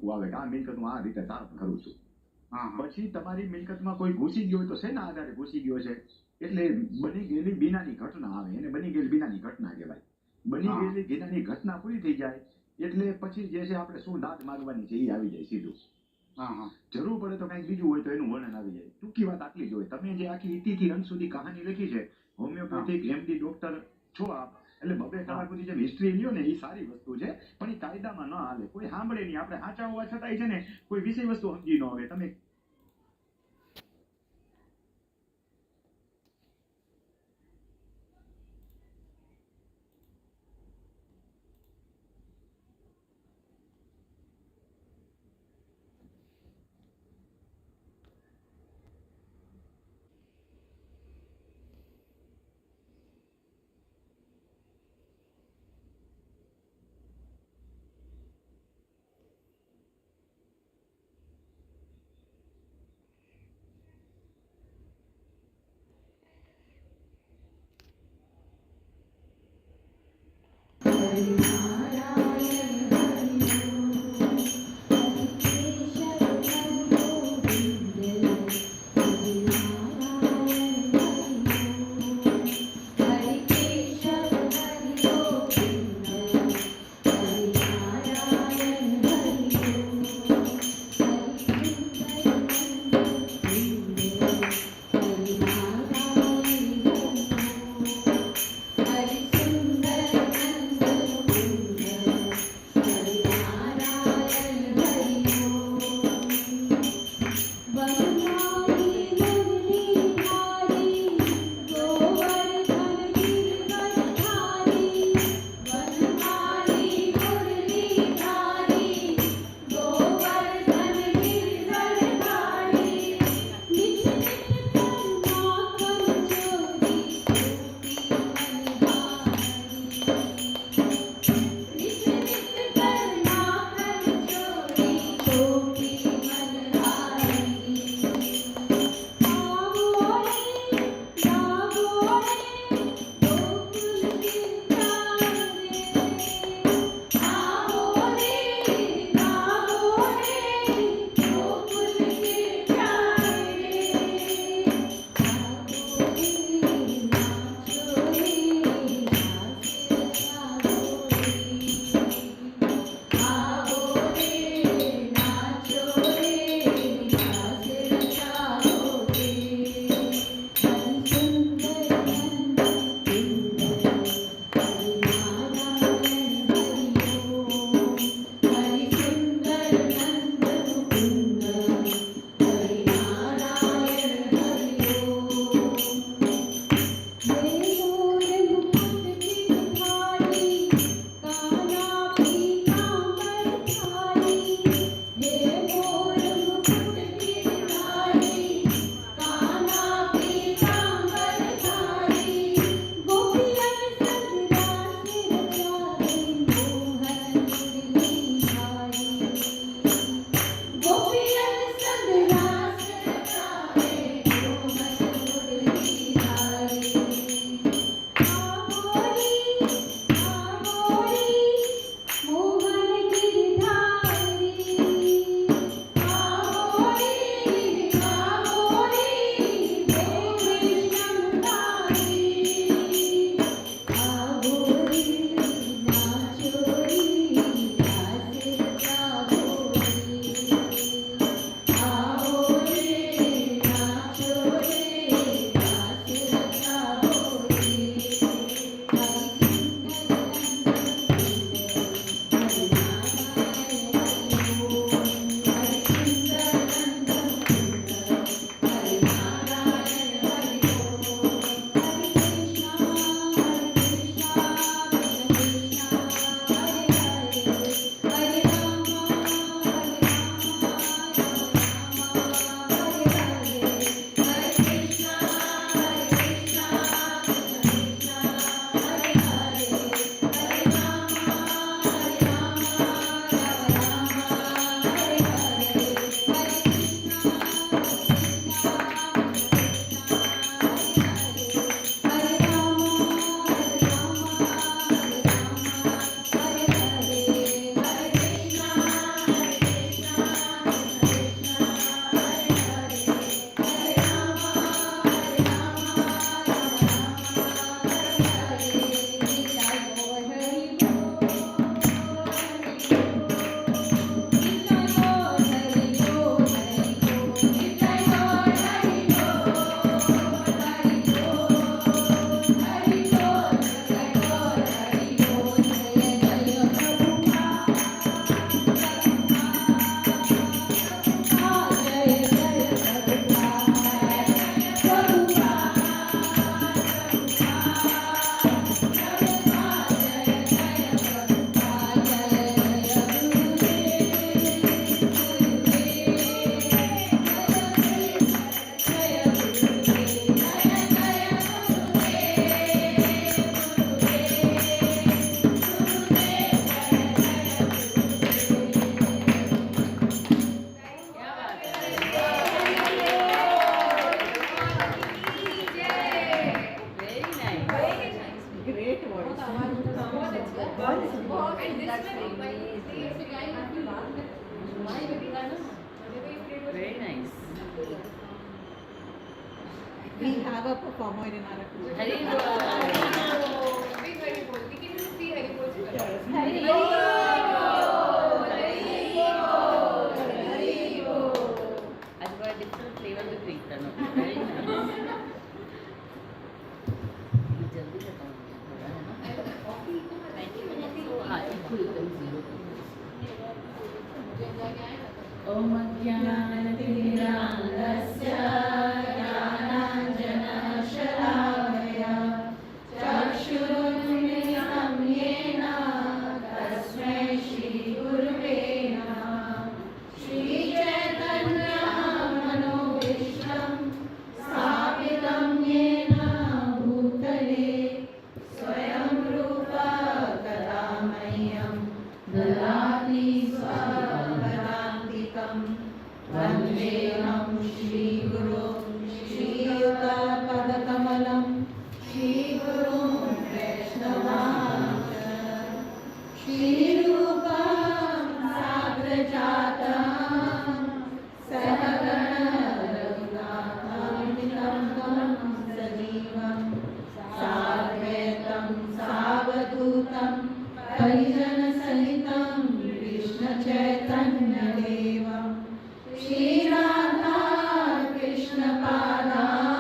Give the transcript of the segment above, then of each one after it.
વસ્તુ આવે કે આ મિલકત હું આ રીતે ધારણ કરું છું. હા હા પછી તમારી મિલકતમાં કોઈ ઘૂસી ગયો હોય તો શેના આધારે ઘૂસી ગયો છે? એટલે બની ગયેલી બીનાની ઘટના આવે, એને બની ગયેલી બીનાની ઘટના કહેવાય. બની હા. ગયેલી બીનાની ઘટના પૂરી થઈ જાય એટલે પછી જે છે આપણે શું દાદ માંગવાની છે એ આવી જાય સીધું. હા હા જરૂર પડે તો કંઈક બીજું હોય તો એનું વર્ણન આવી જાય. ટૂંકી વાત આટલી જ હોય. તમે જે આખી ઇતિથી અંત સુધી કહાની લખી છે, હોમિયોપેથિક એમડી ડોક્ટર છો આપ, એટલે 2 કલાક સુધી જે હિસ્ટ્રી લ્યો ને એ સારી વસ્તુ છે, પણ એ કાયદામાં ન હાલે. કોઈ સાંભળે નહીં. આપણે સાચા હોવા છતાંય છે ને કોઈ વિષય વસ્તુ સમજી ન આવે. તમે जागा पप्पा मोरे नारक हरि बोल बिग हरि बोल लेकिन सी हरि बोल से करो हरि बोल आज बड़ा डिफरेंट फ्लेवर में कीर्तन हो जल्दी बताऊंगी थोड़ा है ना 90 मिनट हाँ इक्वल एकदम जीरो ओम ज्ञानतिमिरान्धस्य ज्ञानाञ्जनशलाकया चक्षुरुन्मिलितं येन तस्मै श्रीगुरुवे नमः श्रीचैतन्यमनोभीष्टं स्थापितं येन भूतले स्वयं रूपा कदा मह्यं ददाति स्वपदान्तिकं वन्देऽहं श्रीगुरो श्रीयुतपदकमलं श्रीगुरुं वैष्णवांश्च श्रीरूपं साग्रजातं सहगणरघुनाथान्वितं तं सजीवं साद्वैतं सावधूतं परिजनसहितं कृष्णचैतन्यदेवं श्रीराधा कृष्णपादान्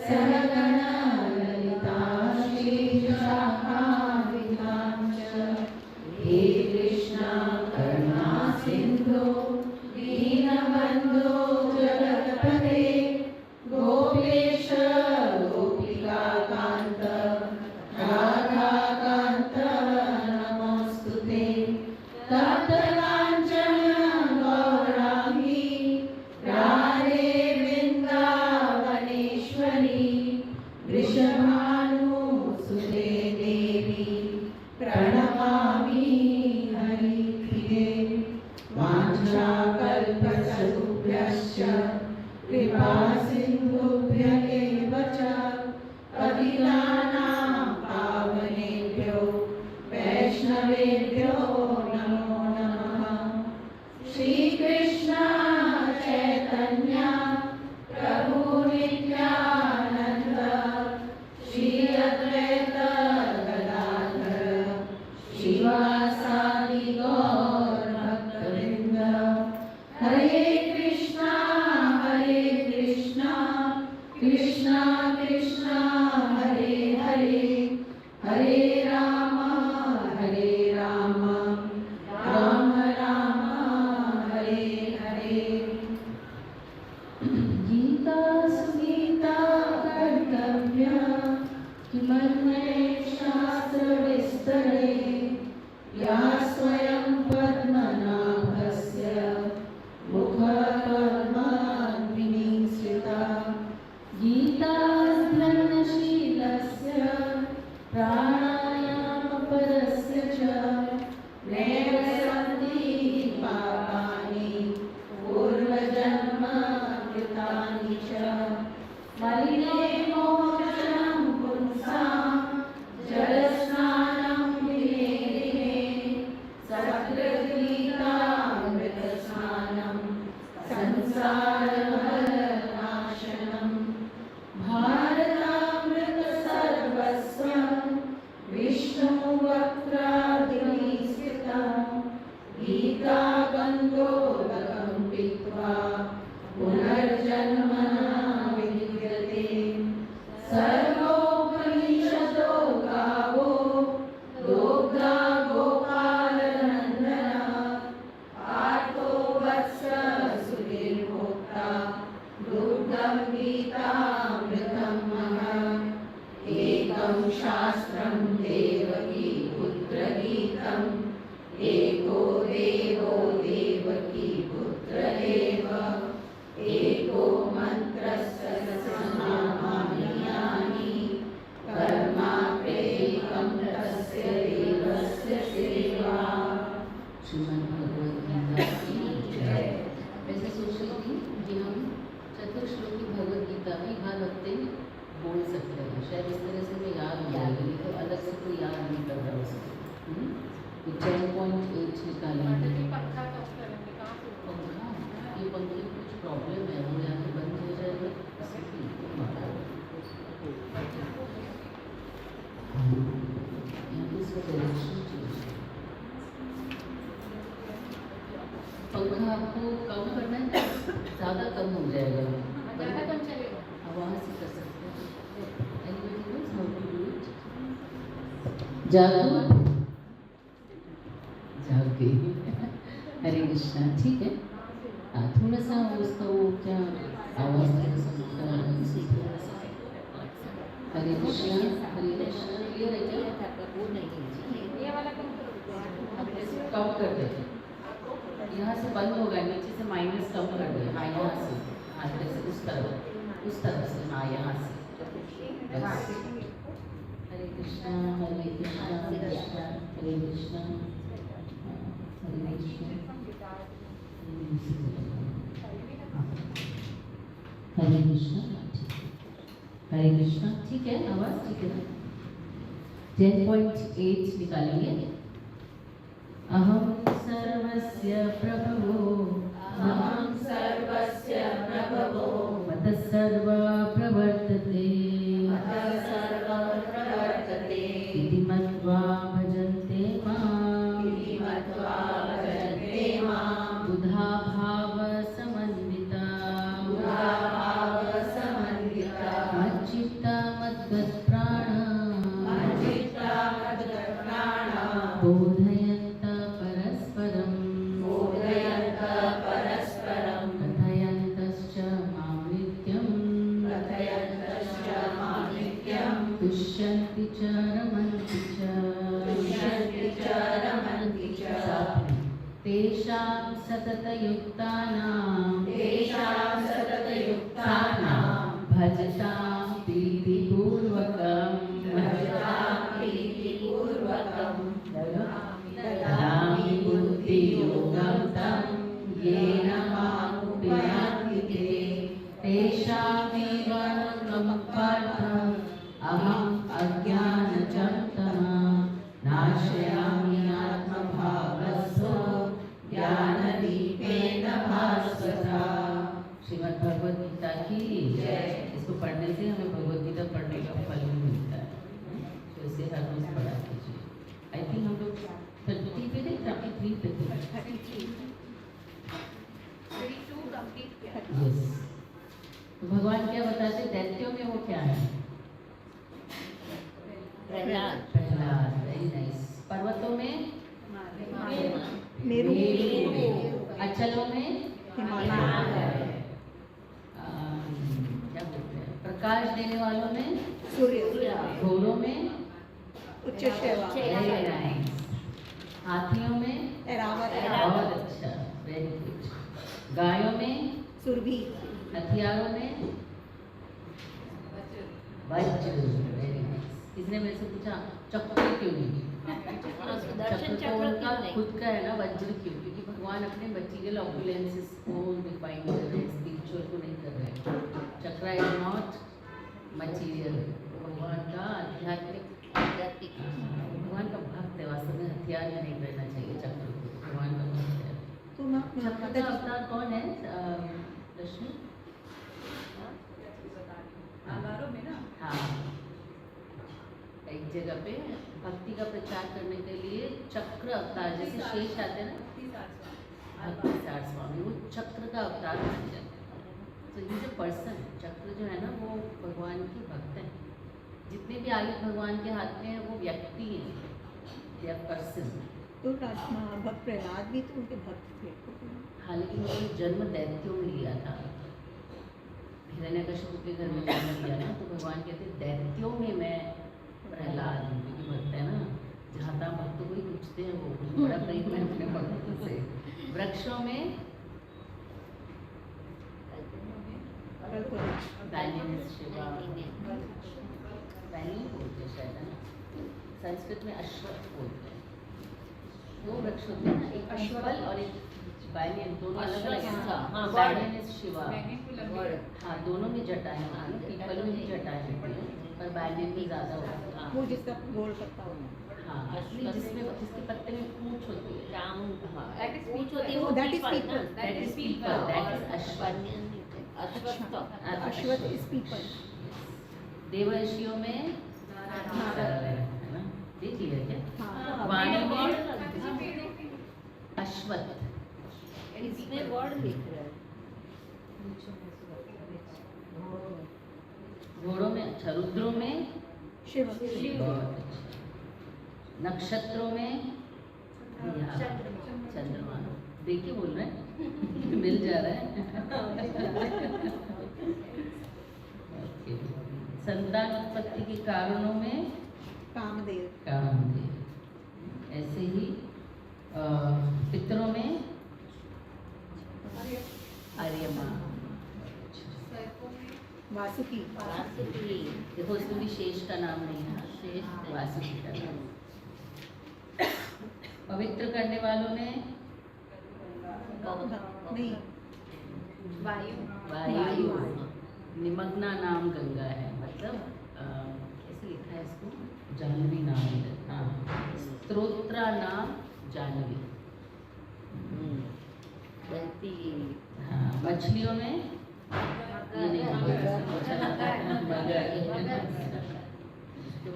सहगणललिता श्रीविशाखान्वितां च हे कृष्ण करुणा सिन्धो दीनबन्धो जगत्पते गोपेश गोपिकान्त राधाकान्त नमोऽस्तुते तप्तकाञ्चन गौराङ्गी राधे वृन्दावनेश्वरी वृषभानुसुते देवी प्रणमामि हरिप्रिये वाञ्छाकल्पतरुभ्यश्च कृपासिन्धुभ्य एव च पतितानां पावनेभ्यो वैष्णवेभ्यो नमो नमः श्रीकृष्ण चैतन्य प्रभु नित्यानन्द श्री अद्वैत गदाधर श्रीवासादि गौर भक्तवृन्द हरे कृष्णा कृष्णा कृष्णा हरे हरे हरे राम राम राम हरे हरे गीता सुगीता कर्तव्य किमन्ये शास्त्रविस्तरे या स्वयं पद्मनाभस्य मुखपद्मान्विनीश्रिता गीताध्यानशीलस्य प्राणायामपरस्य च नैव सन्ति पापानि पूर्वजन्मकृतानि च मलिने मोचनं पुंसां जलस्नानं दिने दिने सकृद्गीतामृतस्नानं संसारभयनाशनम् भारतामृतसर्वस्वं विष्णुवक्त्रादिस्थितं गीतागन्धोदकं पीत्वा पुनर्जन्म न विद्यते सर्वोपनिषदो गावो दोग्धा गोपालनन्दना आर्तो वत्स सुधीर्भोक्ता दुग्धं गीतामृतं महम् एकं शास्त्रं देवकी पुत्रगीतम् एको देवो देवकी पुत्र एव पंखा आपको कम करना है ना, ज़्यादा कम हो जाएगा, पंखा कम चलेगा। अब वहाँ से कर सकते हैं। Anybody knows how to do it? जागो, जाग गई। हरे कृष्णा, ठीक है। थोड़ा सा उसका वो क्या आवाज़ थोड़ा सा मोटा है, इसी थोड़ा सा। हरे कृष्णा, क्लियर है क्या? वो नहीं है, ये वाला कम करो। अब ऐसे कम कर देते, यहाँ से बंद होगा, नीचे से माइनस कम कर दे। हाँ, यहाँ से, हाँ जैसे उस तरफ से, हाँ यहाँ से बस। हरे कृष्णा हरे कृष्णा कृष्णा हरे कृष्णा हरे कृष्णा हरे कृष्णा। हरे कृष्णा, ठीक है, आवाज़ ठीक है। 10.8 निकालेंगे। अहम सर्वस्य प्रभवो, अहं सर्वस्य प्रभवो, मतः सर्वा प्रवर्तते, मतः सर्वं प्रवर्तते, इति मत्वा भजन्ते माम्, इति मत्वा भजन्ते मां, बुधा भाव समन्विता, बुधाभावसमन्विता, मच्चित्ता मद्गतप्राणा, मच्चित्ता मद्गतप्राणा, बोधयन्तः परस्परं, बोधयन्तः परस्परं, कथयन्तश्च मां नित्यम्, कथयन्तश्च मां नित्यं, तुष्यन्ति च रमन्ति च, तुष्यन्ति च रमन्ति च, तेषां सततयुक्तानां, तेषां सततयुक्तानां, भजतां प्रीतिपूर्वकं, भजतां प्रीतिपूर्वकं, ददामि बुद्धियोगं तं, येन मामुपयान्ति ते, तेषामेव अनुगमं पार्थम् अहम् अज्ञानचं तमः नाशयामि आत्मभावस्तु ज्ञानदीपेन भास्वता। श्रीमद् भगवद गीता की जय। इसको पढ़ने से हमें भगवद गीता पढ़ने का फल भी मिलता है, तो इसे हर रोज पढ़ा कीजिए। आई थिंक हम लोग 30 पे थे, 33 पे थे। 32 कंप्लीट किया। यस। तो भगवान क्या बताते, दैत्यों में वो क्या है? Prahlad, very nice. पर्वतों में मेरू, अचलों में हिमालय, क्या बोलते हैं, प्रकाश देने वालों में सूर्य, घोड़ों में उच्च सेवा, वेरी नाइस, हाथियों में एरावत, बहुत अच्छा, वेरी गुड, गायों में, सुरभि, हथियारों में वज्र, वेरी नाइस। किसने मेरे से पूछा चक्र क्यों नहीं? चक्र तो उनका खुद का है ना, वज्र क्यों? क्योंकि भगवान अपने मटीरियल ऑपुलेंसेस को डिफाइन कर रहे हैं, स्पिरिचुअल को नहीं कर रहे हैं। चक्र इज नॉट मटीरियल, भगवान का आध्यात्मिक, भगवान का भक्त है। वास्तव में हथियार में नहीं रहना चाहिए चक्र को, भगवान का भक्त है। तो ना चक्र का अवतार कौन है रश्मि? हाँ, एक जगह पे भक्ति का प्रचार करने के लिए चक्र अवतार, जैसे शेष आते हैं ना, भक्तिसार स्वामी, वो चक्र का अवतार बन जाते हैं। तो ये जो पर्सन, चक्र जो है ना, वो भगवान के भक्त हैं। जितने भी आयुध भगवान के हाथ में है वो व्यक्ति हैं या पर्सन। तो भक्त प्रहलाद भी तो उनके भक्त थे। हालांकि उन्होंने जन्म दैत्यों में लिया था, हिरण्यकशिपु के घर में जन्म लिया ना, तो भगवान कहते हैं दैत्यों में मैं प्रहलाद हूँ, क्योंकि भक्त है ना, जहाँ तहाँ भक्तों को ही पूछते हैं, वो बड़ा प्रेम है अपने भक्तों से। वृक्षों में बैंगन शिवा, बैंगन बोलते हैं शायद, है ना, संस्कृत में अश्वत्थ बोलते हैं। दो वृक्ष होते हैं ना, एक अश्वल और एक बैंगन, दोनों अलग अलग हैं। बैंगन इज शिवा, हाँ, दोनों में जटाएं होती हैं, पीपल में भी जटाएं होती हैं, पर बैंगन में ज़्यादा होती है। वो जिसका गोल पत्ता होता हाँ, असली जिसमें, जिसके पत्ते में पूंछ होती है, That is पूंछ people. होती है, वो That is पीपल ना, people. that is people, that is अश्वत्थ। है। अश्वत्थ इज पीपल। देवर्षियों में नारद है ना, देख लिया क्या? हाँ। वाणी में अश्वत्थ, इसमें वर्ड लिख रहा है घोड़ों में अच्छा, रुद्रों में शिव बहुत अच्छा, नक्षत्रों में यहाँ चंद्रमा, देखिए बोल रहे हैं मिल जा रहा है। ओके। संतान उत्पत्ति के कारणों में कामदेव कामदेव, ऐसे ही पितरों में आर्यमा, वासुकी देखो इसमें भी शेष का नाम नहीं है, शेष वासुकी का नाम। पवित्र करने वालों में नहीं वायु, निमग्ना नाम गंगा है, मतलब कैसे लिखा है इसको, जाह्नवी नाम है, हाँ, स्तोत्रा नाम जाह्नवी। हाँ, मछलियों में ये नहीं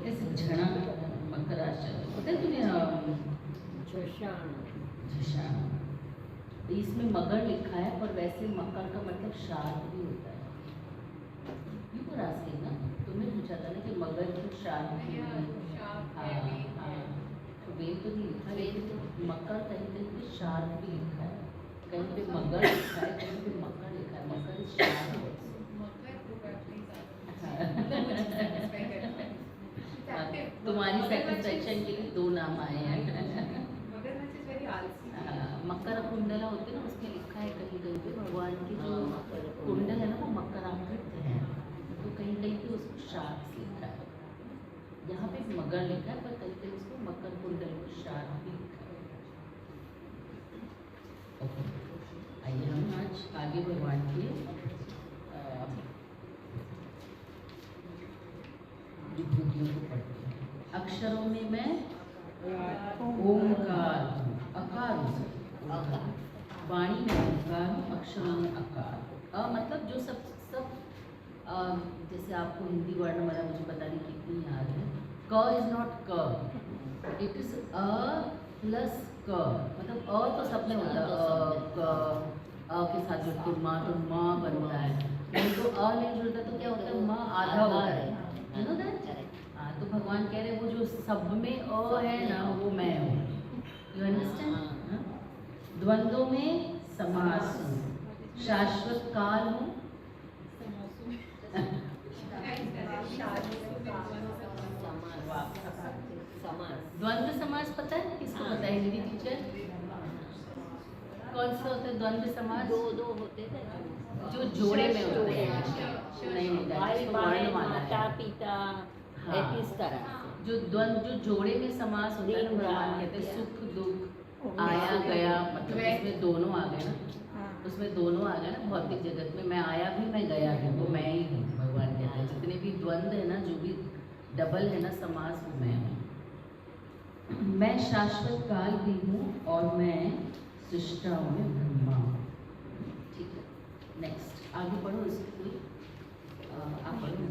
ऐसे झना मकराचार पता है तुम्हें, झषाण, इसमें मगर लिखा है पर वैसे मकर का मतलब शार्क भी होता है। ये तो रास्ते ना तुमने पूछा था ना कि मगर की शार्क भी होता है। हाँ हाँ, तो वेल तो नहीं लिखा, लेकिन मकर कहीं पे शार्क भी लिखा है, कहीं पे मगर लिखा है, कहीं पे मकर लिखा है, मकर इज शार्क। तुम्हारी सेटिस्फेक्शन के लिए 2 नाम आए हैं। मकर कुंडला होते हैं ना, उसमें लिखा है कहीं कहीं पे भगवान की जो कुंडल है ना वो मकराकृत है, तो कहीं कहीं पे उसको शार्क लिखा है, यहाँ पे मगर लिखा है पर कहीं कहीं उसको मकर कुंडल को शार्क भी लिखा है। ओके, आइए हम आज आगे भगवान के विभूतियों को पढ़ते हैं। अक्षरों में मैं ओमकार, अकार, वाणी में ओमकार, अक्षरों में अकार। मतलब जो सब जैसे आपको हिंदी वर्णमाला मुझे बताने की इतनी याद है, क इज नॉट क, इट इज अ प्लस क, मतलब अ तो सब में होता है, क अ के साथ जुड़ के माँ तो माँ बनता है, नहीं तो अ नहीं जुड़ता तो क्या होता है, माँ आधा होता है, यू नो दैट। हाँ, तो भगवान कह रहे हैं वो जो सब में अ है ना वो मैं हूँ, यू अंडरस्टैंड। द्वंद्वों में समास हूँ, शाश्वत काल हूँ, द्वंद्व समास पता है किसको पता है, हिंदी टीचर? कौन सा होता है द्वंद्व समास? दो होते थे जो जोड़े में होते हैं, नहीं भाई बहन माता पिता, हाँ, इस तरह जो द्वंद्व जो जोड़े में समास होता है, भगवान कहते हैं सुख दुख आया गया, मतलब इसमें दोनों आ गए ना, उसमें दोनों आ गए ना, भौतिक जगत में मैं आया भी मैं गया भी, वो मैं ही हूँ। भगवान कहते हैं जितने भी द्वंद्व है ना, जो भी डबल है ना समास, वो मैं हूँ। मैं शाश्वत काल भी हूँ और मैं सृष्टाओं में ब्रह्मा हूँ। ठीक है, नेक्स्ट आगे पढ़ो इसको कोई, आप पढ़ो।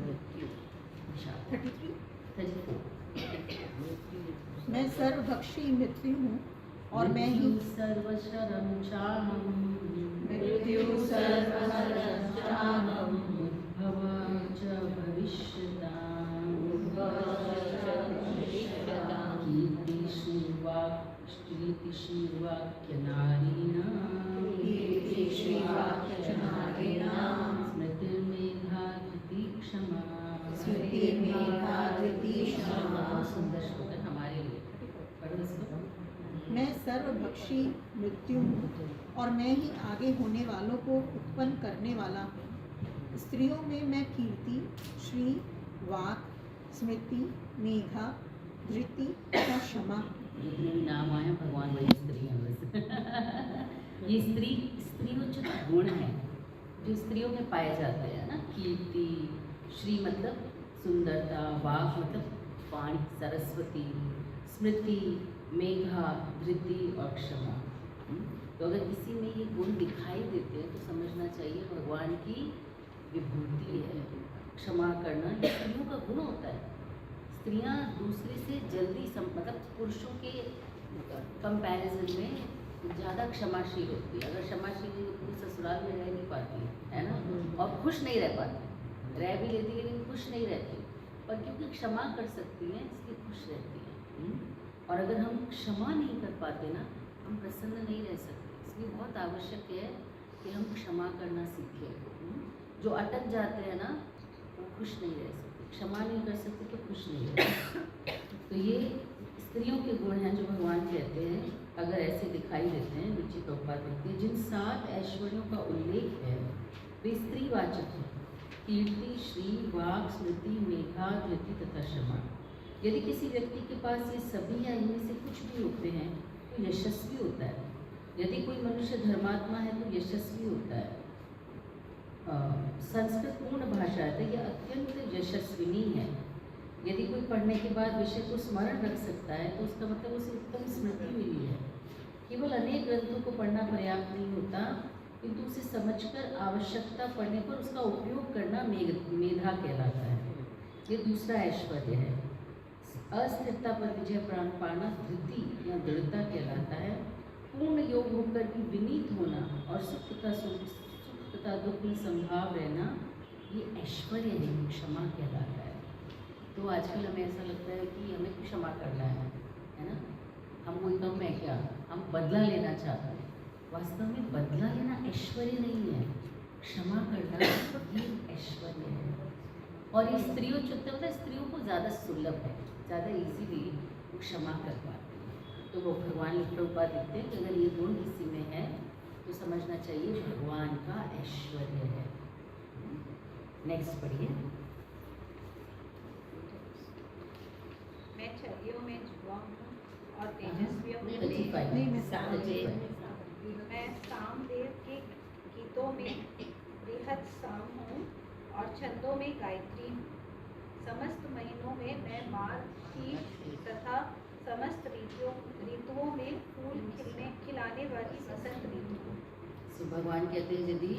34 मैं सर्वभक्षी मृत्यु हूँ और मैं ही सर्वशरं चाहं, मृत्यु सर्वहरं चाहं, उद्भवा च भविष्यताम्, कीर्तिश्रीवाक्यनारीणां, स्मृतिर्मेधा धृति क्षमा। सुंदर श्लोक है हमारे लिए, पढ़ो इसको। मैं सर्वभक्षी मृत्यु हूँ और मैं ही आगे होने वालों को उत्पन्न करने वाला हूँ। स्त्रियों में मैं कीर्ति, श्री, वाक, स्मृति, मेघा, धृति तथा क्षमा हूँ। जितने भी नाम आए हैं भगवान वही स्त्री हैं बस। ये स्त्रीउचित गुण है जो स्त्रियों में पाए जाते हैं ना, कीर्ति, श्री मतलब सुंदरता, वाक मतलब वाणी सरस्वती, स्मृति, मेघा, धृति और क्षमा। तो अगर किसी में ये गुण दिखाई देते हैं तो समझना चाहिए भगवान की विभूति है। क्षमा करना ये स्त्रियों का गुण होता है। स्त्रियां दूसरे से जल्दी मतलब पुरुषों के कंपैरिजन में ज़्यादा क्षमाशील होती है। अगर क्षमाशील नहीं होती तो ससुराल में रह नहीं पाती है ना, और खुश नहीं रह पाती। रह भी लेती लेकिन खुश नहीं रहती, पर क्योंकि क्षमा कर सकती हैं इसलिए खुश रहती हैं। और अगर हम क्षमा नहीं कर पाते ना, हम प्रसन्न नहीं रह सकते। इसलिए बहुत आवश्यक है कि हम क्षमा करना सीखें। जो अटक जाते हैं ना वो खुश नहीं रह सकते, क्षमा नहीं कर सकते तो खुश नहीं रह सकते। तो ये स्त्रियों के गुण हैं जो भगवान कहते हैं, अगर ऐसे दिखाई देते हैं, नीचे प्रभुपाद कहते हैं, जिन 7 ऐश्वर्यों का उल्लेख है वे स्त्रीवाचक हैं: कीर्ति, श्री, वाक्, स्मृति, मेधा, धृति तथा क्षमा। यदि किसी व्यक्ति के पास ये सभी या इनमें से कुछ भी होते हैं तो यशस्वी होता है। यदि कोई मनुष्य धर्मात्मा है तो यशस्वी होता है। संस्कृत पूर्ण भाषा है तो यह अत्यंत यशस्विनी है। यदि कोई पढ़ने के बाद विषय को स्मरण रख सकता है तो उसका मतलब उसे उत्तम स्मृति मिली है। केवल अनेक ग्रंथों को पढ़ना पर्याप्त नहीं होता, किंतु उसे समझकर आवश्यकता पड़ने पर उसका उपयोग करना मेधा कहलाता है। ये दूसरा ऐश्वर्य है। अस्थिरता पर विजय प्राण पाना धृति या दृढ़ता कहलाता है। पूर्ण योग होकर भी विनीत होना और सुख तथा दुख में संभाव रहना ये ऐश्वर्य है, क्षमा कहलाता है। तो आजकल हमें ऐसा लगता है कि हमें क्षमा करना है ना, हम कोई कम है क्या, हम बदला लेना चाहते हैं। वास्तव में बदला लेना ऐश्वर्य नहीं है, क्षमा करना ये ऐश्वर्य है। और ये स्त्रियों स्त्रियों को ज़्यादा सुलभ है, ज़्यादा इजीली वो क्षमा कर पाती हैं। तो वो भगवान प्रभुपाद लिखते हैं कि अगर ये गुण किसी में है तो समझना चाहिए भगवान का ऐश्वर्य है। नेक्स्ट पढ़िए। मैं छवियों में जुआ हूँ और तेजस्वियों में मैं सामदेव के गीतों में बृहद साम हूँ और छंदों में गायत्री हूँ। समस्त महीनों में मैं मार्गशीर्ष तथा समस्त ऋतुओं में फूल खिलाने वाली बसंत ऋतु हूँ। तो भगवान कहते हैं यदि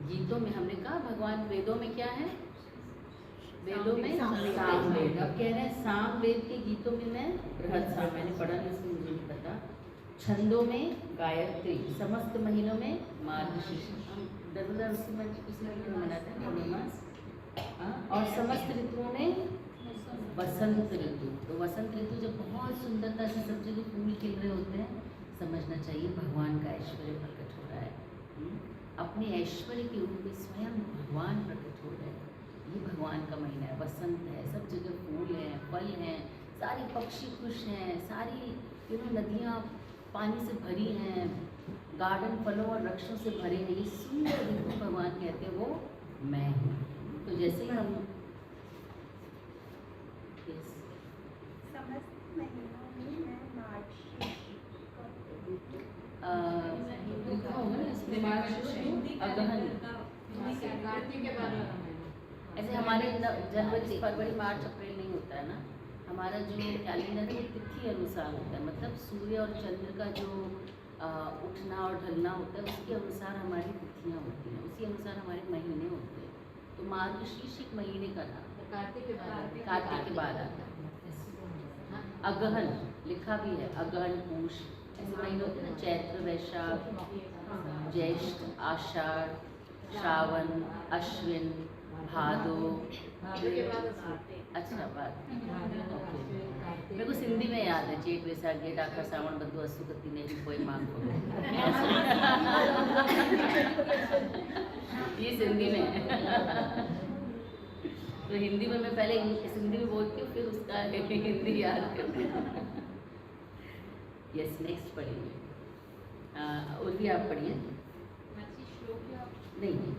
गीतों में, हमने कहा भगवान वेदों में क्या है, वेदों में सामवेद। अब कह रहे हैं सामवेद के गीतों में मैं बृहद साम, मैंने पढ़ा नहीं इसलिए मुझे नहीं पता। छंदों में गायत्री, समस्त महीनों में मार्गशीर्ष, हम दरबार उसी महीने मनाते हैं पूर्णिमास, और समस्त ऋतुओं में वसंत ऋतु। तो वसंत ऋतु जब बहुत सुंदरता से सब जगह फूल खिल रहे होते हैं, समझना चाहिए भगवान का ऐश्वर्य प्रकट हो रहा है। अपने ऐश्वर्य के रूप में स्वयं भगवान प्रकट हो रहे हैं। ये भगवान का महीना है, बसंत है, सब जगह फूल हैं, फल हैं, सारे पक्षी खुश हैं, सारी नदियाँ पानी से भरी हैं, गार्डन फलों और वृक्षों से भरे हैं। ये सुंदर ऋतु भगवान कहते हैं वो मैं हूँ। तो जैसे ही हम समस्त महीनों में मैं मार्गशीर्ष लिखा होगा ना इसमें मार्गशीर्ष अगहन। ऐसे हमारे जनवरी फरवरी मार्च अप्रैल नहीं होता है ना, हमारा जो कैलेंडर है वो तिथि अनुसार होता है। मतलब सूर्य और चंद्र का जो उठना और ढलना होता है उसके अनुसार हमारी तिथियाँ होती हैं, उसी अनुसार हमारे महीने होते हैं। तो मार्गशीर्ष एक महीने का नाम, कार्तिक के बाद आता है। अगहन लिखा भी है, अगहन पूष ऐसे महीने होते हैं ना, चैत्र, वैशाख, ज्येष्ठ, आषाढ़, श्रावण, अश्विन, भादो। अच्छा बात, मेरे को सिंधी में याद है, चेत वैसाख जेठ आखर सावन बद्दू अस्सु कत्ती नेरी कोई मांग करो। ये सिंधी में है। तो हिंदी में मैं पहले हिंदी में बोलती हूँ, फिर उसका हिंदी याद करती हूँ। यस, नेक्स्ट पढ़िए। और भी आप पढ़िए। नहीं,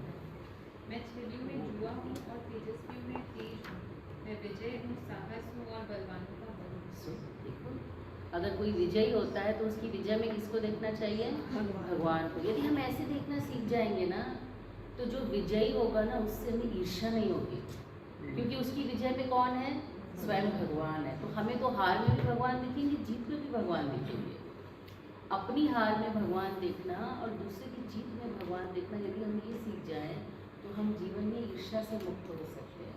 मैं छवियों में जुआ हूँ और तेजस्वी में तेज हूँ। मैं विजय हूँ, साहस हूँ और बलवानों का बल हूँ। देखो, अगर कोई विजयी होता है तो उसकी विजय में किसको देखना चाहिए? भगवान को। यदि हम ऐसे देखना सीख जाएंगे ना, तो जो विजयी होगा ना उससे हमें ईर्ष्या नहीं होगी, क्योंकि उसकी विजय में कौन है? स्वयं भगवान है। तो हमें तो हार में भी भगवान दिखेंगे, जीत में भी भगवान दिखेंगे। अपनी हार में भगवान देखना और दूसरे की जीत में भगवान देखना, यदि हम ये सीख जाएं तो हम जीवन में ईर्ष्या से मुक्त हो सकते हैं।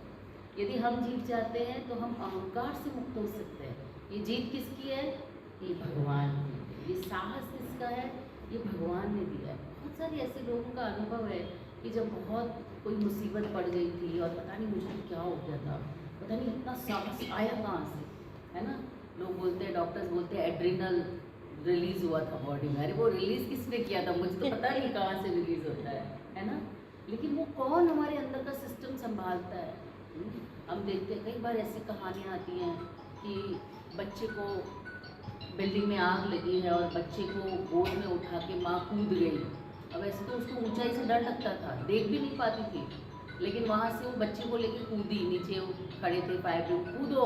यदि हम जीत जाते हैं तो हम अहंकार से मुक्त हो सकते हैं। ये जीत किसकी है? ये भगवान की। ये साहस किसका है? ये भगवान ने दिया है। बहुत सारे ऐसे लोगों का अनुभव है कि जब बहुत कोई मुसीबत पड़ गई थी और पता नहीं मुझे क्या हो गया था, पता नहीं इतना साहस आया कहाँ से, है ना। लोग बोलते हैं, डॉक्टर्स बोलते हैं एड्रिनल रिलीज हुआ था बॉडी में। अरे वो रिलीज किसने किया था? मुझे तो पता नहीं कहाँ से रिलीज होता है ना। लेकिन वो कौन हमारे अंदर का सिस्टम संभालता है? हम देखते हैं कई बार ऐसी कहानियाँ आती हैं कि बच्चे को बिल्डिंग में आग लगी है और बच्चे को गोद में उठा के माँ कूद गई। अब ऐसे तो उसको ऊंचाई से डर लगता था, देख भी नहीं पाती थी, लेकिन वहाँ से वो बच्चे को लेके कूदी। नीचे वो खड़े थे फायर ब्रिगेड, कूदो,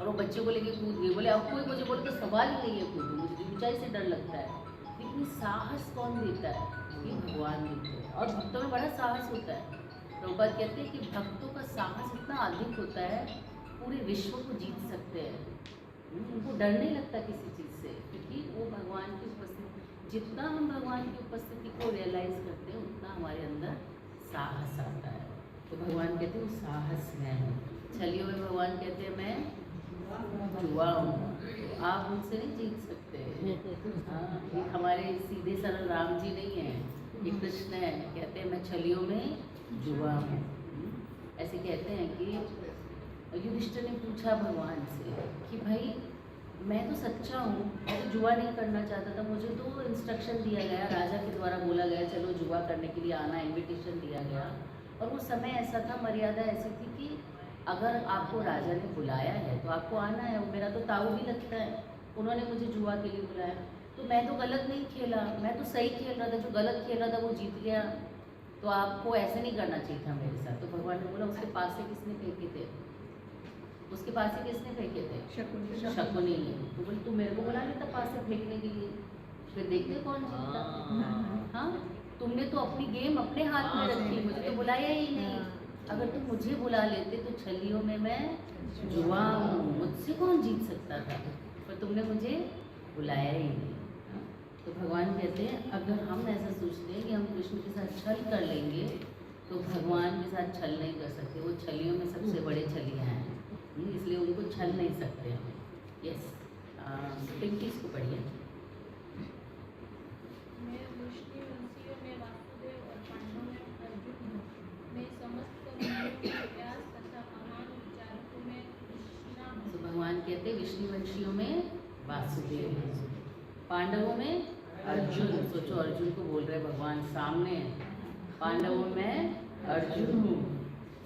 और वो बच्चे को लेके कूद गई। बोले अब कोई मुझे बोले तो सवाल ही नहीं है कूदो, मुझे ऊंचाई से डर लगता है। लेकिन साहस कौन देता है? ये भगवान देते हैं। और भक्तों में बड़ा साहस होता है। प्रभुपाद कहते हैं कि भक्तों का साहस इतना अधिक होता है, पूरे विश्व को जीत सकते हैं। उनको डर नहीं लगता किसी चीज़ से, क्योंकि वो भगवान की उपस्थिति, जितना हम भगवान की उपस्थिति को रियलाइज़ करते हैं उतना हमारे अंदर साहस आता है। तो भगवान कहते हैं वो साहस में है। छलियों में भगवान कहते हैं मैं जुआ हूँ, तो आप उनसे नहीं जीत सकते। हाँ, ये हमारे सीधे सरल राम जी नहीं है, ये कृष्ण है। कहते हैं मैं छलियों में जुआ हूँ। ऐसे कहते हैं कि युधिष्ठिर ने पूछा भगवान से कि भाई मैं तो सच्चा हूँ, मैं तो जुआ नहीं करना चाहता था, मुझे तो इंस्ट्रक्शन दिया गया, राजा के द्वारा बोला गया चलो जुआ करने के लिए आना, इनविटेशन दिया गया। और वो समय ऐसा था, मर्यादा ऐसी थी कि अगर आपको राजा ने बुलाया है तो आपको आना है। मेरा तो ताऊ भी लगता है, उन्होंने मुझे जुआ के लिए बुलाया, तो मैं तो गलत नहीं खेला, मैं तो सही खेल रहा था, जो गलत खेल रहा था वो जीत गया, तो आपको ऐसे नहीं करना चाहिए था मेरे साथ। तो भगवान ने बोला उसके पास से किसने फेंके थे? उसके पास से किसने फेंके थे? शकुनी ने। तो बोले तू मेरे को बोला नहीं था पास से फेंकने के लिए, फिर देखते कौन जीतता। हाँ, तुमने तो अपनी गेम अपने हाथ में रखी, मुझे तो बुलाया ही नहीं। अगर तुम मुझे बुला लेते तो छलियों में मैं जुआ हूँ, मुझसे कौन जीत सकता था, पर तुमने मुझे बुलाया ही नहीं। तो भगवान कहते हैं अगर हम ऐसा सोचते हैं कि हम कृष्ण के साथ छल कर लेंगे तो भगवान के साथ छल नहीं कर सकते। वो छलियों में सबसे बड़े छलियाँ हैं, इसलिए उनको छल नहीं सकते हम। यस, पिंकी इसको पढ़िए। मैं विष्णु वंशियों में वासुदेव और पांडवों में अर्जुन हूँ। मैं समस्त मुनियों में व्यास तथा महान विचारकों में कृष्णा हूँ। तो भगवान कहते हैं विष्णुवंशियों में वासुदेव हैं, पांडवों में अर्जुन। सोचो अर्जुन को बोल रहे भगवान सामने, पांडवों में अर्जुन हूँ।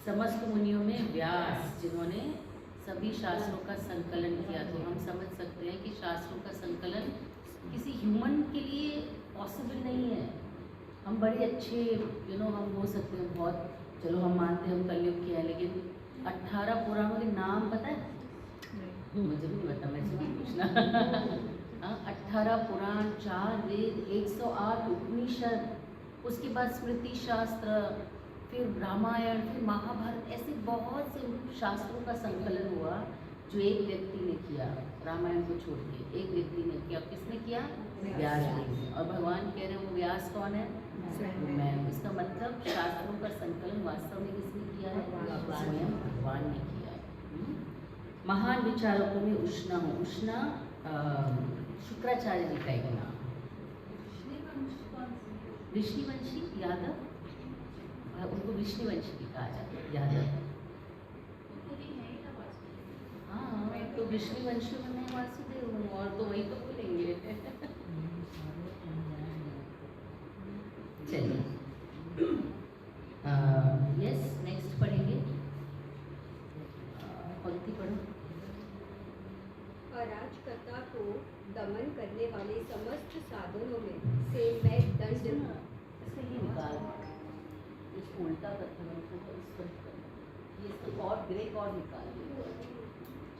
समस्त मुनियों में व्यास, जिन्होंने सभी शास्त्रों का संकलन किया। तो हम समझ सकते हैं कि शास्त्रों का संकलन किसी ह्यूमन के लिए पॉसिबल नहीं है। हम बड़े अच्छे हम हो सकते हैं बहुत, चलो हम मानते हैं हम कलयुग के हैं, लेकिन 18 पुराणों के नाम पता है? मुझे भी नहीं पता, मैं से पूछना। 18 पुराण, 4 वेद, 108 उपनिषद, उसके बाद स्मृति शास्त्र, फिर रामायण, फिर महाभारत, ऐसे बहुत से शास्त्रों का संकलन हुआ जो एक व्यक्ति ने किया। रामायण को छोड़ के एक व्यक्ति ने किया। किसने किया? व्यास ने। और भगवान कह रहे हैं वो व्यास कौन है? मैं। इसका मतलब शास्त्रों का संकलन वास्तव में किसने किया है? स्वयं भगवान ने किया है। महान विचारकों में उष्णा हूँ। उष्णा शुक्राचार्य जी का एक नाम। विष्णुवंशी यादव, उनको विष्णुवंशी भी कहा जाता है, यादव। हाँ, तो विष्णुवंशी में मैं वासुदेव हूँ, और तो वही तो बोलेंगे। चलिए, यस, नेक्स्ट पढ़ेंगे। पंक्ति पढ़ो। अराजकता को दमन करने वाले समस्त साधनों में से मैं दंड हूँ। इससे ही निकाल, इसको उल्टा करते हैं, इसको इस पर करना, ये इसको और ग्रे और निकाल दिया।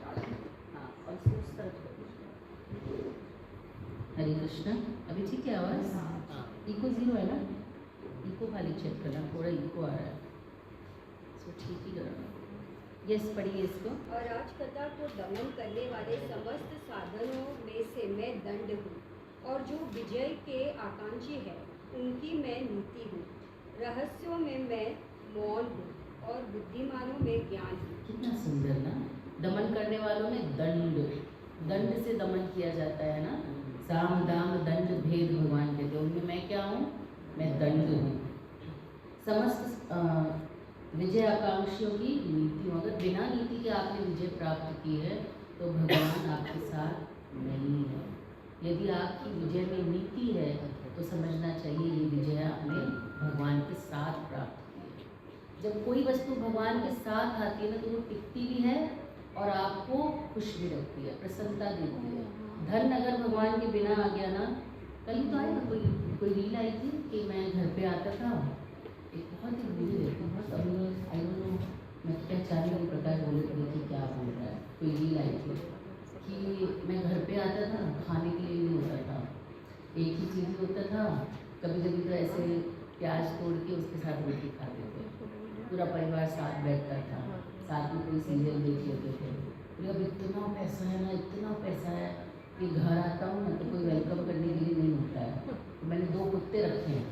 हाँ, और इसको उस तरफ कर दीजिए। हरे कृष्ण। अभी ठीक है आवाज़? हाँ, इको 0 है ना? इको खाली चेक करना, थोड़ा इको आ रहा है, इसको ठीक ही करना। यस, पढ़िए इसको। अराजकता को दमन करने वाले समस्त साधनों में से मैं दंड हूँ, और जो विजय के आकांक्षी है उनकी मैं नीति हूँ। रहस्यों में मैं मौन हूँ, और बुद्धिमानों में ज्ञान हूँ। कितना सुंदर ना। दमन करने वालों में दंड, दंड से दमन किया जाता है ना। साम दाम दंड भेद भगवान कहते हैं, उनमें मैं क्या हूँ? मैं दंड हूँ। समस्त विजय आकांक्षियों की नीति, अगर बिना नीति के आपने विजय प्राप्त की है तो भगवान आपके साथ नहीं है। यदि आपकी विजय में नीति है तो समझना चाहिए ये विजय आपने भगवान के साथ प्राप्त की है। जब कोई वस्तु भगवान के साथ आती है ना तो वो टिकती भी है और आपको खुश भी रखती है, प्रसन्नता देती है। धन अगर भगवान के बिना आ गया ना, कल ही तो आया ना कोई रील आई थी कि मैं घर पे आता था, एक बहुत ही बुरी व्यक्ति, बहुत अमीर, आई डोंट नो, मैं पहचान नहीं प्रकार बोले थे कि क्या बोल रहा है, कोई रील आई थी कि मैं घर पे आता था, खाने के लिए नहीं होता था, एक ही चीज़ होता था, कभी कभी तो ऐसे प्याज तोड़ के उसके साथ रोटी खाते थे, पूरा परिवार साथ बैठता था, साथ में कोई सीरियल देख लेते थे। फिर अब इतना पैसा है ना, इतना पैसा है कि घर आता हूँ ना तो कोई वेलकम करने के लिए नहीं होता है। तो मैंने 2 कुत्ते रखे हैं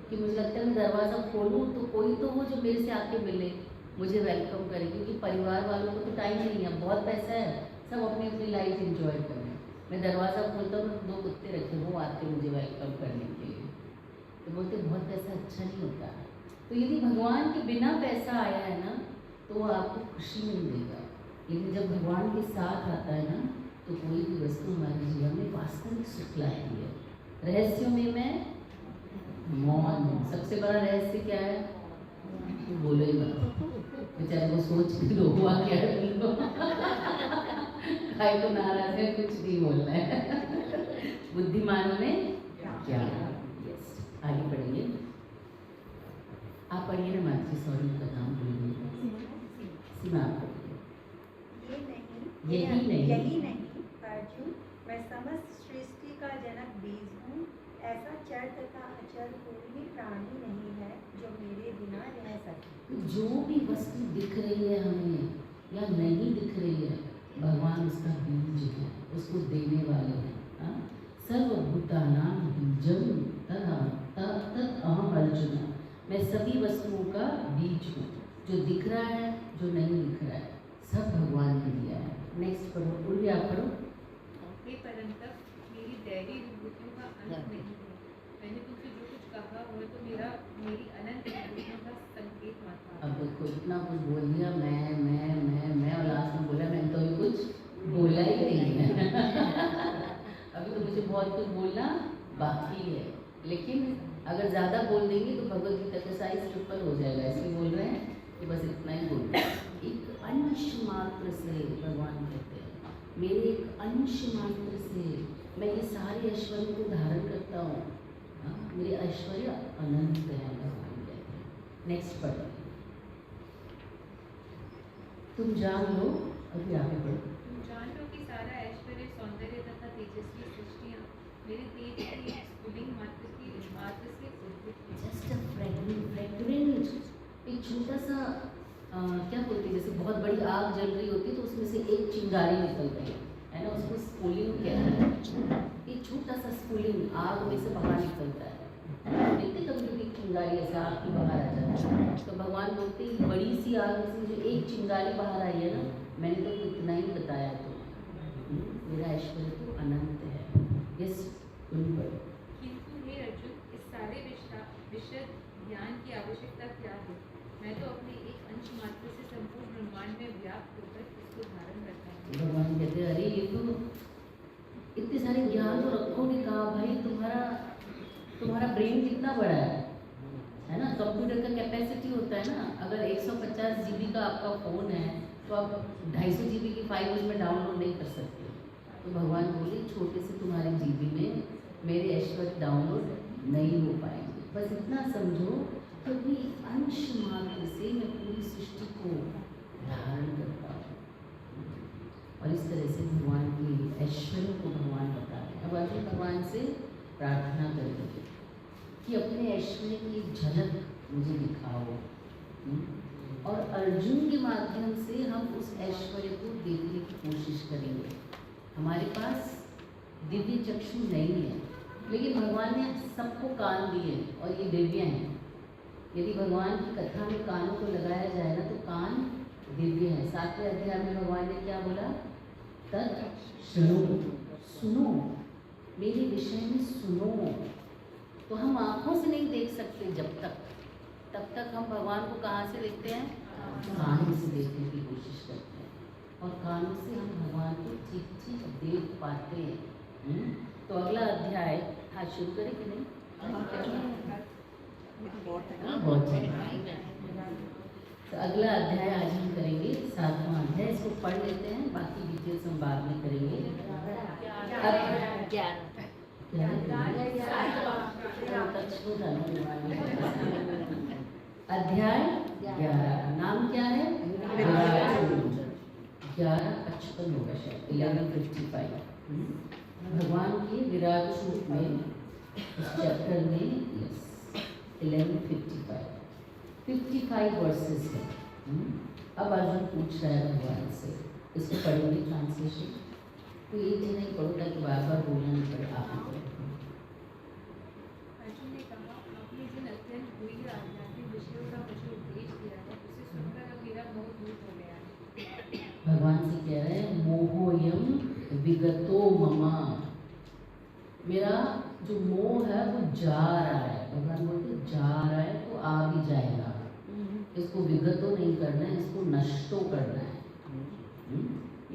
कि मुझे लगता है मैं दरवाज़ा खोलूँ तो कोई तो हो जो मेरे से आके मिले, मुझे वेलकम करे, क्योंकि परिवार वालों को तो टाइम नहीं है, बहुत पैसा है, सब अपनी अपनी लाइफ एंजॉय कर रहे हैं। मैं दरवाज़ा खोलता हूँ, 2 कुत्ते रखे, वो आते मुझे वेलकम करने के लिए। तो बोलते बहुत पैसा अच्छा नहीं होता है। तो यदि भगवान के बिना पैसा आया है ना तो वो आपको खुशी नहीं देगा, लेकिन जब भगवान के साथ आता है ना तो कोई भी वस्तु हमारे जीवन में वास्तविक सुख लाती है। रहस्यों में मैं मौन हूँ। सबसे बड़ा रहस्य क्या है? बोलो ही मत, बेचारे को सोच के लो हुआ क्या है, खाई तो नाराज है, कुछ नहीं बोलना है। बुद्धिमानों ने क्या? यस, आगे पढ़ेंगे। आप पढ़िए ना माता, सॉरी उनका नाम भूल गई, सीमा आप पढ़िए। यही नहीं अर्जुन, मैं समस्त सृष्टि का जनक बीज हूँ। ऐसा चर तथा अचर कोई भी प्राणी नहीं है जो मेरे बिना रह सके। जो भी वस्तु दिख रही है हमें या नहीं दिख रही है, भगवान उसका बीज है, उसको देने वाले हैं। सर्वभूतानां बीजम तत् अहम अर्जुन, मैं सभी वस्तुओं का बीज हूँ। जो दिख रहा है, जो नहीं दिख रहा है, सब भगवान ने दिया है। नेक्स्ट पढ़ो, उर्वी आप पढ़ो। हे परंतप, मेरी दैवी विभूतियों का अंत नहीं है। मैंने तुमसे जो कुछ कहा वह तो मेरी अनंत विभूतियों का संकेत मात्र। अब देखो इतना कुछ बोल दिया, मैं और लास्ट में बोला मैंने तो अभी कुछ बोला ही नहीं है। अभी तो मुझे बहुत कुछ बोलना बाकी है, लेकिन अगर ज़्यादा बोल देंगे तो भगवद गीता का साइज ट्रिपल हो जाएगा, इसलिए बोल रहे हैं कि बस इतना ही बोल रहे हैं। एक अंश मात्र से भगवान कहते हैं, मेरे एक अंश मात्र से मैं ये सारे ऐश्वर्य को धारण करता हूँ। मेरे ऐश्वर्य अनंत है, भगवान कहते हैं। नेक्स्ट पढ़ो, तुम जान लो, अभी आगे पढ़ो। तुम जान लो कि सारा ऐश्वर्य, सौंदर्य तथा तेजस्वी सृष्टियाँ मेरे तेज की स्फुलिंग मात्र से उद्भूत हैं। जस्ट अ फ्रेगरेंट, एक छोटा सा क्या बोलते हैं, जैसे बहुत बड़ी आग जल रही होती है तो उसमें से एक चिंगारी निकलती है ना, उसको स्फुलिंग कहते हैं। एक छोटा सा स्फुलिंग आग में से बाहर निकलता है, देखते कभी एक चिंगारी ऐसे आग की बाहर आ जाती है, तो भगवान बोलते हैं बड़ी सी आग में से जो एक चिंगारी बाहर आई है ना, मैंने तो इतना ही बताया, तो मेरा ऐश्वर्य तो अनंत है। यस, किंतु हे अर्जुन, इस सारे विशद ज्ञान की आवश्यकता क्या है? मैं तो अपने एक अंश मात्र से संपूर्ण ब्रह्मांड में व्याप्त होकर इसको धारण करता हूँ। भगवान कहते हैं अरे ये तो इतने सारे ज्ञान तो रखोगे कहाँ भाई, तुम्हारा ब्रेन कितना बड़ा है ना। कंप्यूटर का कैपेसिटी होता है ना, अगर 150 GB का आपका फ़ोन है तो आप 250 GB की फाइल उसमें डाउनलोड नहीं कर सकते। तो भगवान बोले छोटे से तुम्हारे GB में मेरे ऐश्वर्य डाउनलोड नहीं हो पाएंगे। बस इतना समझो कि भी अंश मात्र से मैं पूरी सृष्टि को धारण करता हूँ। और इस तरह से भगवान के ऐश्वर्य को भगवान बता रहे हैं। अब अर्जुन भगवान से प्रार्थना करेंगे कि अपने ऐश्वर्य की झलक मुझे दिखाओ। और अर्जुन के माध्यम से हम उस ऐश्वर्य को देखने की कोशिश करेंगे। हमारे पास दिव्य चक्षु नहीं है, लेकिन भगवान ने सबको कान दिए और ये दिव्य हैं। यदि भगवान की कथा में कानों को लगाया जाए ना तो कान दिव्य है। 7वें अध्याय में भगवान ने क्या बोला? तत् शृणु, सुनो। मेरे विषय में सुनो। तो हम आँखों से नहीं देख सकते तब तक हम भगवान को कहाँ से देखते हैं? कानों से देखने की कोशिश करते हैं, और कानों से हम भगवान को ठीक देख पाते हैं। तो अगला अध्याय आज शुरू करें कि नहीं? बहुत तो अगला अध्याय आज हम करेंगे 7वां अध्याय। इसको पढ़ लेते हैं, बाकी डिटेल्स हम बाद में करेंगे। अध्याय 11, नाम क्या है? 11:55 होगा शायद, 11:55। भगवान के विराट रूप में इस चैप्टर में 11:55 वर्सेस है। अब अर्जुन पूछ रहा है भगवान से, इसको पढ़ेंगे ट्रांसलेशन। तो एक ही नहीं पढ़ो ताकि बार बार बोलना नहीं पड़े। आप अर्जुन ने कहा, आपने जिन अत्यंत बुरी आध्यात्मिक विषयों का मुझे उपदेश दिया है, उसे सुनकर अब मेरा मोह दूर हो गया है। भगवान से कह रहे हैं, मोहोयम विगतो ममा, मेरा जो मोह है वो जा रहा है। भगवान बोलते जा रहा है तो आ भी जाएगा। इसको विगतो नहीं करना है, इसको नष्टो करना है।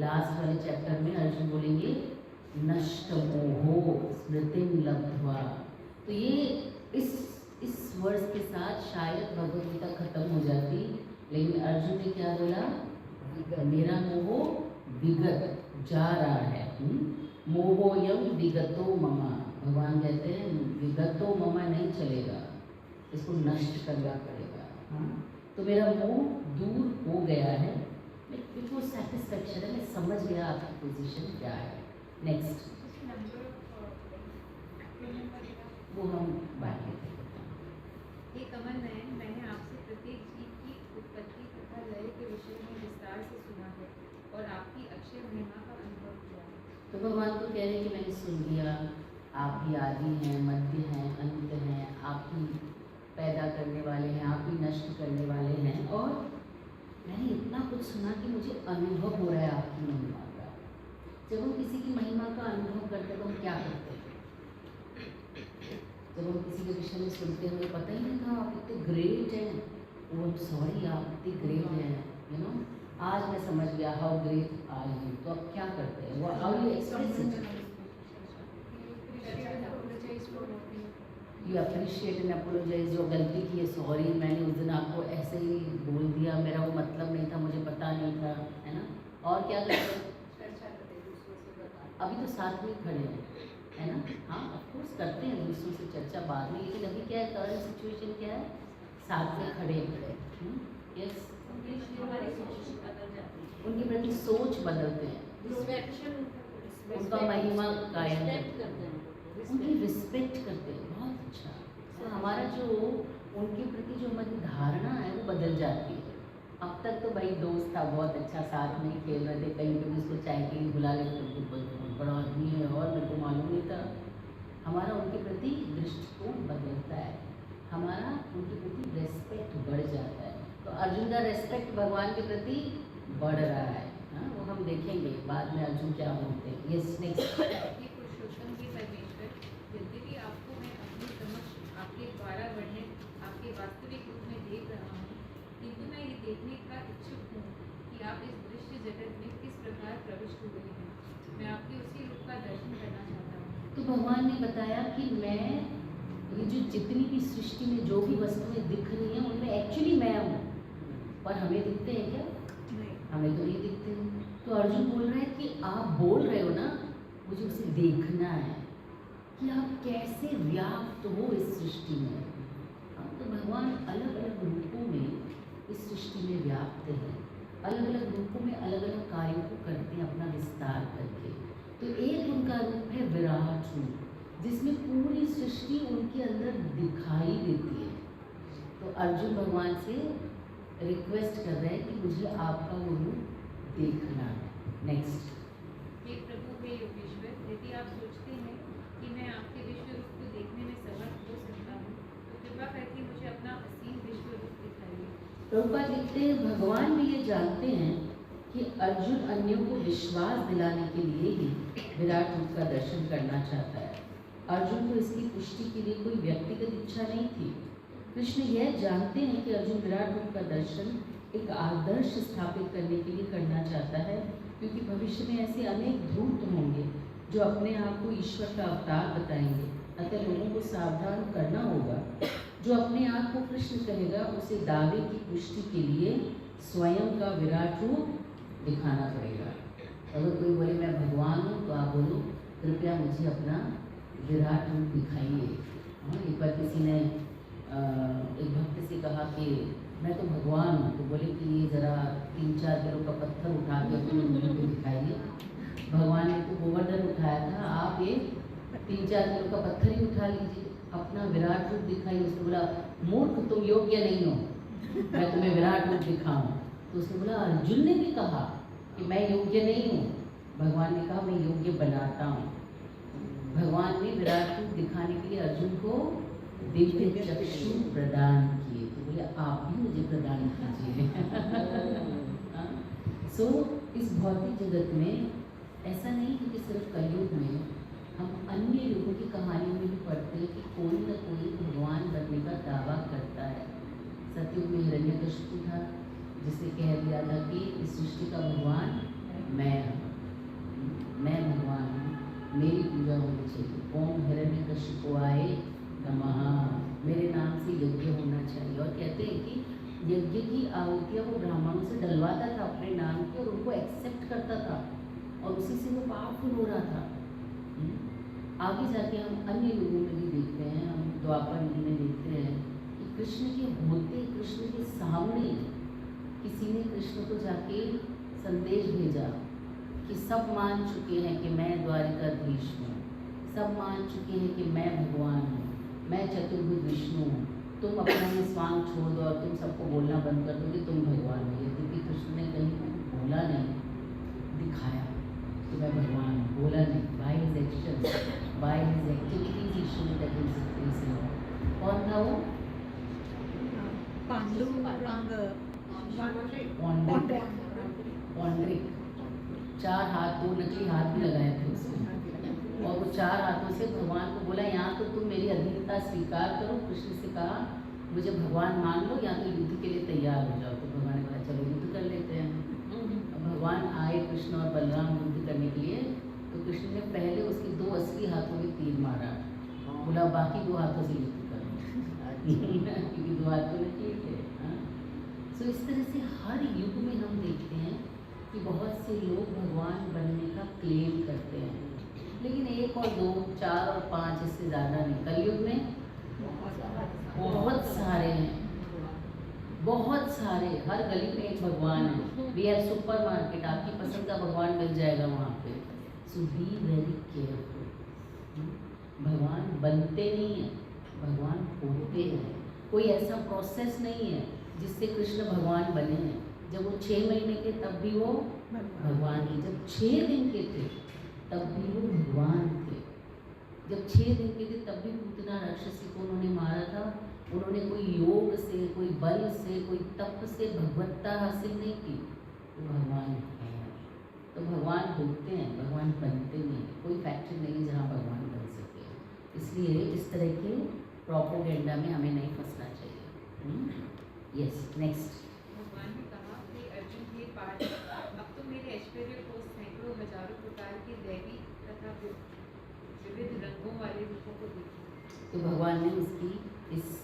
लास्ट वाले चैप्टर में अर्जुन बोलेंगे नष्ट मोहो स्मृतिम लब्ध्वा। तो ये इस वर्ष के साथ शायद भगवद गीता खत्म हो जाती, लेकिन अर्जुन ने क्या बोला? मेरा मोह विगत जा रहा है। मोहोयम विगतो ममा, भगवान कहते हैं विगतो ममा नहीं चलेगा, इसको नष्ट करना पड़ेगा। तो मेरा मोह दूर हो गया है, मेरे सेटिस्फेक्शन है, मैं समझ गया आपकी पोजीशन क्या है। नेक्स्ट वो हम बात करते हैं। हे कमल नयन, मैंने आपसे प्रत्येक जीव की उत्पत्ति तथा लय के विषय में विस्तार से सुना है और आपकी अक्षय महिमा का अनुभव किया है। तो भगवान को कह रहे हैं कि मैंने सुन लिया, आप ही आदि हैं, मध्य हैं, अंत हैं, आप ही पैदा करने वाले हैं, आप ही नष्ट करने वाले हैं, और मैंने इतना कुछ सुना कि मुझे अनुभव हो रहा है आपकी महिमा का। जब हम किसी की महिमा का अनुभव करते हैं तो हम क्या करते हैं? जब हम किसी के विषय में सुनते हैं, पता ही नहीं था आप इतने ग्रेट हैं, वो सॉरी आप इतने ग्रेट हैं, यू नो, आज मैं समझ गया हाउ ग्रेट आर यू। तो आप क्या करते हैं? वो how you express it? You appreciate and apologise, जो गलती की है सॉरी, मैंने उस दिन आपको ऐसे ही बोल दिया, मेरा वो मतलब नहीं था, मुझे पता नहीं था, है ना। और क्या करते हैं? अभी तो साथ में खड़े हैं, है ना। हाँ ऑफकोर्स करते हैं दूसरों से चर्चा बाद में, लेकिन अभी क्या है, करंट सिचुएशन क्या है, साथ में खड़े हैं। यस, उनके प्रति सोच बदलते हैं, उनका महिमा कायम करते हैं, उनकी रिस्पेक्ट करते हैं। बहुत अच्छा। तो हमारा जो उनके प्रति जो हमारी धारणा है वो बदल जाती है। अब तक तो भाई दोस्त था, बहुत अच्छा, साथ में खेल रहे थे, कहीं कभी उसको चाय के लिए बुला लेते, बहुत बड़ा आदमी है और मेरे को मालूम नहीं था। हमारा उनके प्रति दृष्टिकोण बदलता है, हमारा उनके प्रति रेस्पेक्ट बढ़ जाता है। तो अर्जुन का रेस्पेक्ट भगवान के प्रति बढ़ रहा है। हाँ, वो हम देखेंगे बाद में अर्जुन क्या बोलते हैं। Yes, next. पुरुषोत्तम के परमेश्वर, यद्यपि आपको मैं अपनी समझ आपके द्वारा वर्णित आपके वास्तविक रूप में देख रहा हूँ, किंतु मैं ये देखने का इच्छुक हूँ कि आप इस दृश्य जगत में किस प्रकार प्रविष्ट हुए हैं। मैं आपके उसी रूप का दर्शन करना चाहता हूँ। तो भगवान ने बताया कि मैं ये जो जितनी भी सृष्टि में जो भी वस्तुएं दिख रही हैं उनमें एक्चुअली मैं हूँ, पर हमें दिखते हैं क्या? हमें तो नहीं दिखते हैं। तो अर्जुन बोल रहा है कि आप बोल रहे हो ना, मुझे उसे देखना है कि आप कैसे व्याप्त हो इस सृष्टि में। तो भगवान अलग अलग रूपों में इस सृष्टि में व्याप्त हैं, अलग अलग रूपों में अलग अलग कार्यों को करते हैं अपना विस्तार करके। तो एक उनका रूप है विराट रूप, जिसमें पूरी सृष्टि उनके अंदर दिखाई देती है। तो अर्जुन भगवान से रिक्वेस्ट कर रहे हैं कि मुझे आपका वो रूप देखना है। नेक्स्ट। हे प्रभु, हे योगेश्वर, यदि आप सोचते हैं कि मैं आपके विश्व रूप को देखने में समर्थ हो सकता हूँ, तो कृपा करके मुझे अपना असीम विश्व रूप दिखाइए। प्रभुपाद लिखते हैं, भगवान भी ये जानते हैं कि अर्जुन अन्यों को विश्वास दिलाने के लिए ही विराट रूप का दर्शन करना चाहता है। अर्जुन को इसकी पुष्टि के लिए कोई व्यक्तिगत इच्छा नहीं थी। कृष्ण यह जानते हैं कि अर्जुन विराट रूप का दर्शन एक आदर्श स्थापित करने के लिए करना चाहता है, क्योंकि भविष्य में ऐसे अनेक धूर्त होंगे जो अपने आप को ईश्वर का अवतार बताएंगे। अतः लोगों को सावधान करना होगा। जो अपने आप को कृष्ण कहेगा उसे दावे की पुष्टि के लिए स्वयं का विराट रूप दिखाना पड़ेगा। अगर कोई बोले मैं भगवान हूँ तो आप बोलो कृपया मुझे अपना विराट रूप दिखाइए। एक बार किसी ने एक भक्त से कहा कि मैं तो भगवान हूँ, तो बोले कि ये ज़रा 3-4 किलो का पत्थर उठा के अपने मुँह पे दिखाइए। भगवान ने तो गोवर्धन उठाया था, आप ये 3-4 किलो का पत्थर ही उठा लीजिए, अपना विराट रूप दिखाइए। उसने बोला मूर्ख तुम योग्य नहीं हो, मैं तुम्हें विराट रूप दिखाऊं। तो उसने बोला अर्जुन ने भी कहा कि मैं योग्य नहीं हूँ। भगवान ने कहा मैं योग्य बनाता हूँ। भगवान ने विराट रूप दिखाने के लिए अर्जुन को दिव्य चक्षु प्रदान किए। तो बोले आप भी मुझे प्रदान कीजिए। सो इस भौतिक जगत में ऐसा नहीं है कि सिर्फ कलयुग में, हम अन्य युगों की कहानियों में भी पढ़ते हैं कि कोई न कोई भगवान बनने का दावा करता है। सतयुग में हिरण्यकशिपु था जिसने कह दिया था कि इस सृष्टि का भगवान मैं भगवान हूँ, मेरी पूजा होनी चाहिए। ओम हिरण्यकशिपुआय नमः, मेरे नाम से यज्ञ होना चाहिए। और कहते हैं कि यज्ञ की आहुतियाँ वो ब्राह्मणों से डलवाता था अपने नाम की, और उनको एक्सेप्ट करता था, और उसी से वो पावरफुल हो रहा था। आगे जाके हम अन्य युगों में भी देखते हैं, हम द्वापर युग में देखते हैं कि कृष्ण के होते, कृष्ण के सामने किसी ने कृष्ण को जाके संदेश भेजा कि सब मान चुके हैं कि मैं द्वारिकाधीश हूँ, सब मान चुके हैं कि मैं भगवान हूँ, मैं चतुर्भुज विष्णु हूँ, तुम अपना ये स्वांग छोड़ दो और तुम सबको बोलना बंद कर दो कि तुम भगवान हो। यद्यपि कृष्ण ने कहीं बोला नहीं, दिखाया कि मैं भगवान हूँ, बोला नहीं। By his actions, by his activities he showed that he is God. कौन था वो? पौंड्रिक। 4 हाथ, 2 नकली हाथ भी लगाए थे उसने, और वो 4 हाथों से भगवान को बोला यहाँ तो तुम मेरी अधीनता स्वीकार करो। कृष्ण से कहा मुझे भगवान मान लो या तो युद्ध के लिए तैयार हो जाओ। तो भगवान ने कहा चलो युद्ध कर लेते हैं। भगवान आए कृष्ण और बलराम युद्ध करने के लिए, तो कृष्ण ने पहले उसके 2 असली हाथों में तीर मारा, बोला बाकी 2 हाथों से युद्ध करो क्योंकि 2 हाथों में ठीक है। सो इस तरह से हर युग में हम देखते हैं कि बहुत से लोग भगवान बनने का क्लेम करते हैं, लेकिन 1 और 2, 4 और 5 इससे ज़्यादा नहीं। कलयुग में बहुत सारे हैं, बहुत सारे, हर गली में एक भगवान है। वी हैव सुपर मार्केट, आपकी पसंद का भगवान मिल जाएगा वहाँ पे। सो बी वेरी केयरफुल। भगवान बनते नहीं हैं, भगवान होते हैं। कोई ऐसा प्रोसेस नहीं है जिससे कृष्ण भगवान बने हैं। जब वो 6 महीने के तब भी वो भगवान ही, जब 6 दिन के थे तब भी वो भगवान थे। जब 6 दिन के थे तब भी पूतना राक्षसी को उन्होंने मारा था। उन्होंने कोई योग से, कोई बल से, कोई तप से भगवत्ता हासिल नहीं की। वो भगवान है। तो भगवान होते हैं, भगवान बनते नहीं। कोई फैक्ट्री नहीं जहाँ भगवान बन सके। इसलिए इस तरह के प्रोपेगेंडा में हमें नहीं फंसना चाहिए। Yes, next. भगवान ने कहा कि अर्जुन ये पाठ, अब तो मेरे ऐश्वर्य को सैकड़ों हजारों प्रकार के दैवी तथा विविध रंगों वाले रूपों को देखा। तो भगवान ने उसकी इस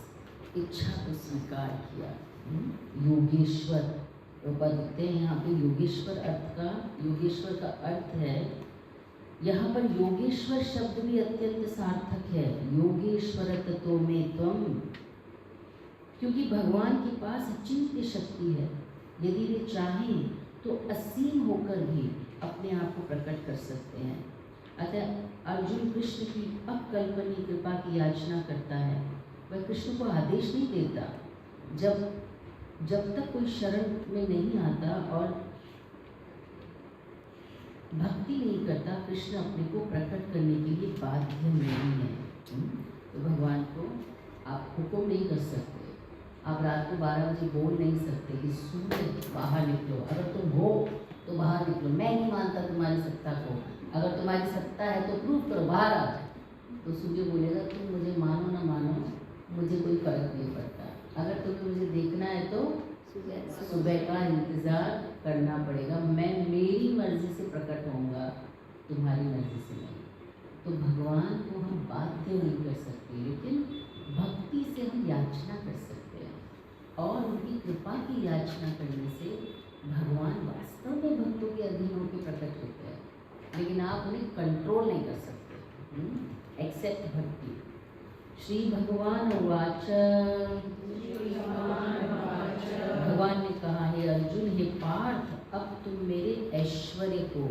इच्छा को स्वीकार किया। योगेश्वर देखते हैं यहाँ पे योगेश्वर का अर्थ है, यहाँ पर योगेश्वर शब्द भी अत्यंत सार्थक है। योगेश्वर ततो में त्वम, क्योंकि भगवान के पास अचिंत्य शक्ति है। यदि वे चाहें तो असीम होकर भी अपने आप को प्रकट कर सकते हैं। अतः अर्जुन कृष्ण की अकल्पनीय कृपा की याचना करता है। वह कृष्ण को आदेश नहीं देता। जब तक कोई शरण में नहीं आता और भक्ति नहीं करता, कृष्ण अपने को प्रकट करने के लिए बाध्य नहीं है। तो भगवान को आप हुक्म नहीं कर सकते। आप रात को 12 बजे बोल नहीं सकते कि सूर्य बाहर निकलो, अगर तुम हो तो बाहर निकलो। मैं नहीं मानता तुम्हारी सत्ता को, अगर तुम्हारी सत्ता है तो प्रूव करो, बाहर आ जाओ। तो सूर्य बोलेगा तुम मुझे मानो ना मानो, मुझे कोई फर्क नहीं पड़ता। अगर तुम्हें मुझे देखना है तो सुबह का इंतज़ार करना पड़ेगा। मैं मेरी मर्जी से प्रकट होऊंगा, तुम्हारी मर्जी से नहीं। तो भगवान को हम बाध्य नहीं कर सकते, लेकिन भक्ति से हम याचना कर सकते हैं। और उनकी कृपा की याचना करने से भगवान वास्तव में भक्तों के अधीन होकर प्रकट होते हैं, लेकिन आप उन्हें कंट्रोल नहीं कर सकते एक्सेप्ट भक्ति। श्री भगवान वाच, भगवान ने कहा है अर्जुन, हे पार्थ, अब तुम मेरे ऐश्वर्य को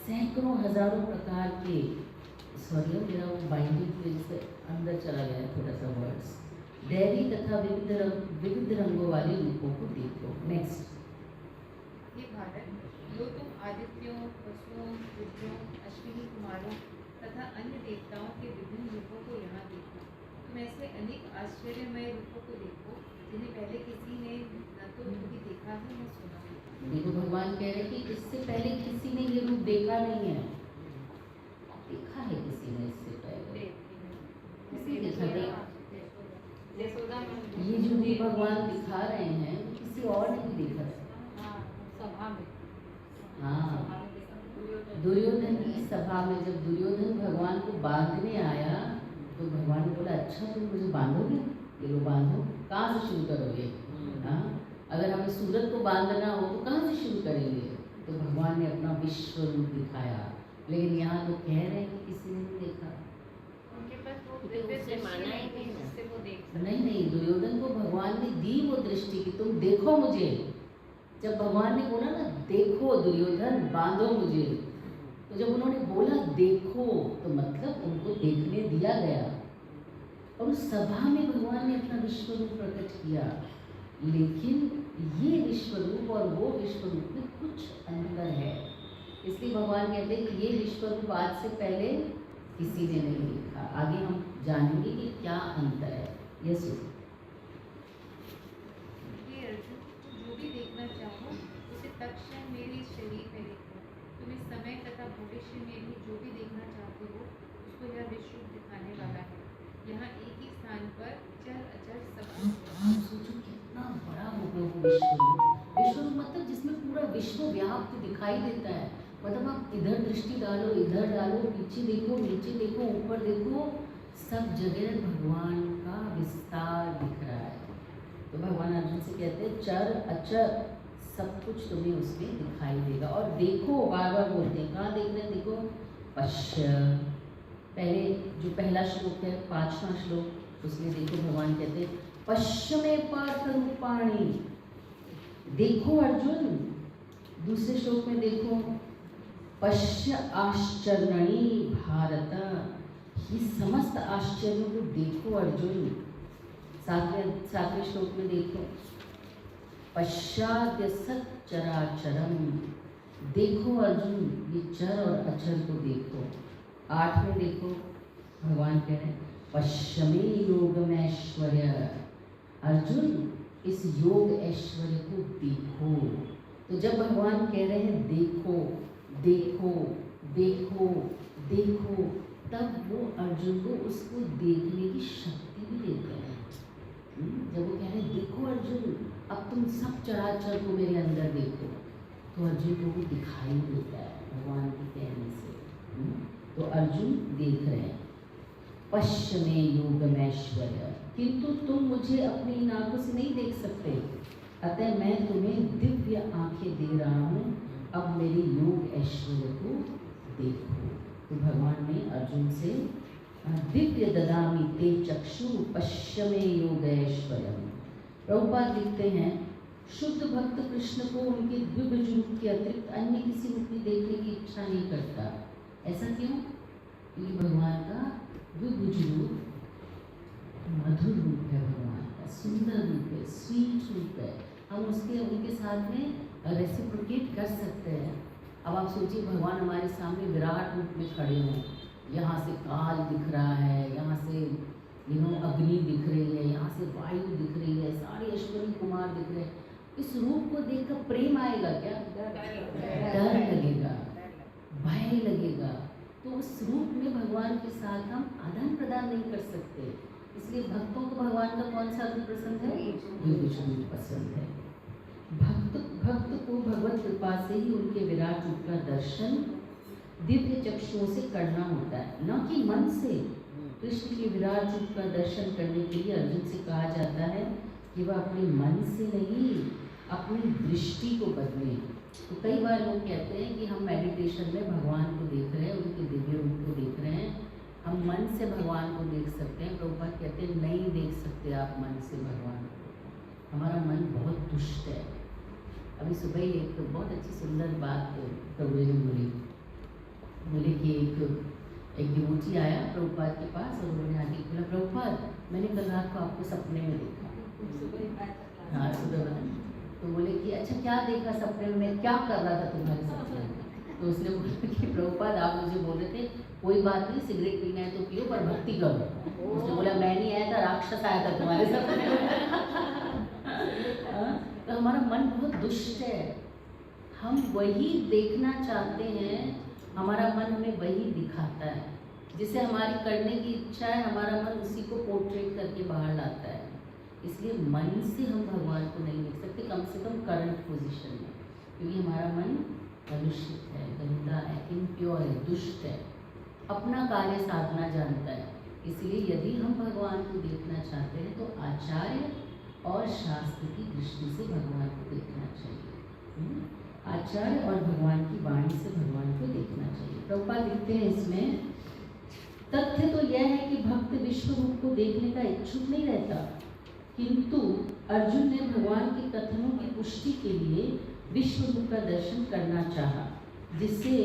सैकड़ों हजारों प्रकार के, सॉरी मेरा वो बाइंडिंग की वजह से अंदर चला गया थोड़ा सा वर्ड्स, दैवी तथा विविध रंगों वाले रूपों को देखो। नेक्स्ट। हे भारत, जो तुम आदित्यों, वसुओं, रुद्रों, अश्विनी कुमारों तथा अन्य देवताओं के विभिन्न रूपों को यहाँ देखो। तुम ऐसे अनेक आश्चर्यमय रूपों को देखो जिन्हें पहले किसी ने न तो कभी देखा है न सुना है। देखो भगवान कह रहे कि इससे पहले किसी ने ये रूप देखा नहीं है। देखा है किसी ने इससे पहले, किसी देखा नहीं। ये जो भी भगवान दिखा रहे हैं किसी और ने भी देखा था। हाँ, दुर्योधन की सभा में जब दुर्योधन भगवान को बांधने आया तो भगवान ने बोला अच्छा तुम मुझे बांधोगे, ये लो बांधो। कहाँ से शुरू करोगे? हाँ, अगर हमें सूरज को बांधना हो तो कहाँ से शुरू करेंगे? तो भगवान ने अपना विश्व रूप दिखाया, लेकिन यहाँ तो कह रहे हैं कि किसी ने नहीं देखा। नहीं, दुर्योधन को भगवान ने दी वो दृष्टि कि तुम देखो मुझे। जब भगवान ने बोला ना देखो दुर्योधन बांधो मुझे, तो जब उन्होंने बोला देखो तो मतलब उनको देखने दिया गया। और उस सभा में भगवान ने अपना विश्व रूप प्रकट किया, लेकिन ये विश्व रूप और वो विश्व रूप में कुछ अंतर है। इसलिए भगवान कहते हैं कि ये विश्व रूप आज से पहले किसी ने नहीं देखा। आगे हम जानेंगे कि क्या अंतर है। यस हे अर्जुन, जो भी देखना चाहो उसे तत्क्षण मेरे शरीर में देखो। तुम इस समय तथा भविष्य में भी जो भी देखना चाहते हो उसको यह विश्व रूप दिखाने वाला है। यहाँ एक ही स्थान पर चर अचर सब कुछ। सोचो कितना बड़ा होगा वो विश्व रूप। विश्व रूप मतलब जिसमें पूरा विश्व व्याप्त दिखाई देता है। मतलब आप इधर दृष्टि डालो, इधर डालो, पीछे देखो, नीचे देखो, ऊपर देखो, सब जगह भगवान का विस्तार दिख रहा है। तो भगवान अर्जुन से कहते हैं चर अचर सब कुछ तुम्हें उसमें दिखाई देगा। और देखो बार बार बोलते हैं, कहाँ देख रहे हैं? देखो पश्य, पहले जो पहला श्लोक है 5वां श्लोक, उसमें देखो भगवान कहते हैं पश्य में पार्थ रूपाणी, देखो अर्जुन। दूसरे श्लोक में देखो पश्य आश्चर्यणी भारत, ये समस्त आश्चर्यों को देखो अर्जुन। सातवें श्लोक में देखो पश्चाद्य सच्चराचरम, देखो अर्जुन ये चर और अचर को देखो। 8 में देखो भगवान कह रहे हैं पश्चिमी योगमैश्वर्य, अर्जुन इस योग ऐश्वर्य को देखो। तो जब भगवान कह रहे हैं देखो देखो देखो देखो, तब वो अर्जुन को उसको देखने की शक्ति भी देते हैं। जब वो कह रहे हैं देखो अर्जुन अब तुम सब चराचर को मेरे अंदर देखो, तो अर्जुन को भी दिखाई देता है भगवान के कहने से। तो अर्जुन देख रहे हैं पश्चिमे योगमैश्वर्य, किंतु तुम मुझे अपनी इन आंखों से नहीं देख सकते, अतः मैं तुम्हें दिव्य आंखें दे रहा हूँ, अब मेरे योग ऐश्वर्य को देखो। तो भगवान ने अर्जुन से दिव्य ददामि ते चक्षु पश्चिमे योग ऐश्वर्यम। प्रभुपाद लिखते हैं शुद्ध भक्त कृष्ण को उनके दिव्य रूप के अतिरिक्त अन्य किसी रूप में देखने की इच्छा नहीं करता। ऐसा क्यों? क्योंकि भगवान का दिव्य रूप मधुर रूप है, भगवान का सुंदर रूप है, स्वीट रूप है। हम उनके साथ में रेसिप्रोकेट कर सकते हैं। अब आप सोचिए भगवान हमारे सामने विराट रूप में खड़े हों, यहाँ से काल दिख रहा है, यहाँ से अग्नि दिख रही है, यहाँ से वायु दिख रही है, सारे अश्विनी कुमार दिख रहे हैं। इस रूप को देखकर प्रेम आएगा क्या? डर लगेगा, भय लगेगा, तो उस रूप में भगवान के साथ हम आदान प्रदान नहीं कर सकते। इसलिए भक्तों को भगवान का कौन सा रूप पसंद है? दिव्य रूप पसंद है। भक्त को भगवत कृपा से ही उनके विराट रूप का दर्शन दिव्य चक्षुओं से करना होता है, न कि मन से। कृष्ण के विराट रूप का दर्शन करने के लिए अर्जुन से कहा जाता है कि वह अपने मन से नहीं, अपनी दृष्टि को बदले। तो कई बार लोग कहते हैं कि हम मेडिटेशन में भगवान को देख रहे हैं, उनके दिव्य रूप को देख रहे हैं, हम मन से भगवान को देख सकते हैं। प्रभुपाद कहते हैं नहीं देख सकते आप मन से भगवान को, हमारा मन बहुत दुष्ट है। अभी सुबह ही एक बहुत अच्छी सुंदर बात प्रभु जी ने बोले कि एक डिवोटी आया प्रभुपाद के पास और उन्होंने आके बोला, प्रभुपाद मैंने कल रात को आपको सपने में देखा। हाँ सुबह बताया। तो बोले कि अच्छा क्या देखा सपने में, क्या कर रहा था तुम्हारे सपने में? तो उसने बोला कि प्रभुपाद आप मुझे बोल रहे थे कोई बात नहीं, सिगरेट पीना है तो पियो पर भक्ति करो। उसने बोला मैं नहीं आया था, राक्षस आया था तुम्हारे सपने में। तो हमारा मन बहुत दुष्ट है, हम वही देखना चाहते हैं, हमारा मन हमें वही दिखाता है, जिसे हमारी करने की इच्छा है, हमारा मन उसी को पोर्ट्रेट करके बाहर लाता है। इसलिए मन से हम भगवान को नहीं देख सकते, कम से कम करंट पोजीशन में, क्योंकि हमारा मन कलुषित है, गंदा है, इम्प्योर है, दुष्ट है, अपना कार्य साधना जानता है। इसलिए यदि हम भगवान को देखना चाहते हैं तो आचार्य और शास्त्र की दृष्टि से भगवान को देखना चाहिए। आचार्य और भगवान की वाणी से भगवान को देखना चाहिए। प्रभुपाद लिखते हैं इसमें, तथ्य तो यह है कि भक्त विश्व रूप को देखने का इच्छुक नहीं रहता, किंतु अर्जुन ने भगवान के कथनों की पुष्टि के लिए विश्व रूप का दर्शन करना चाहा, जिससे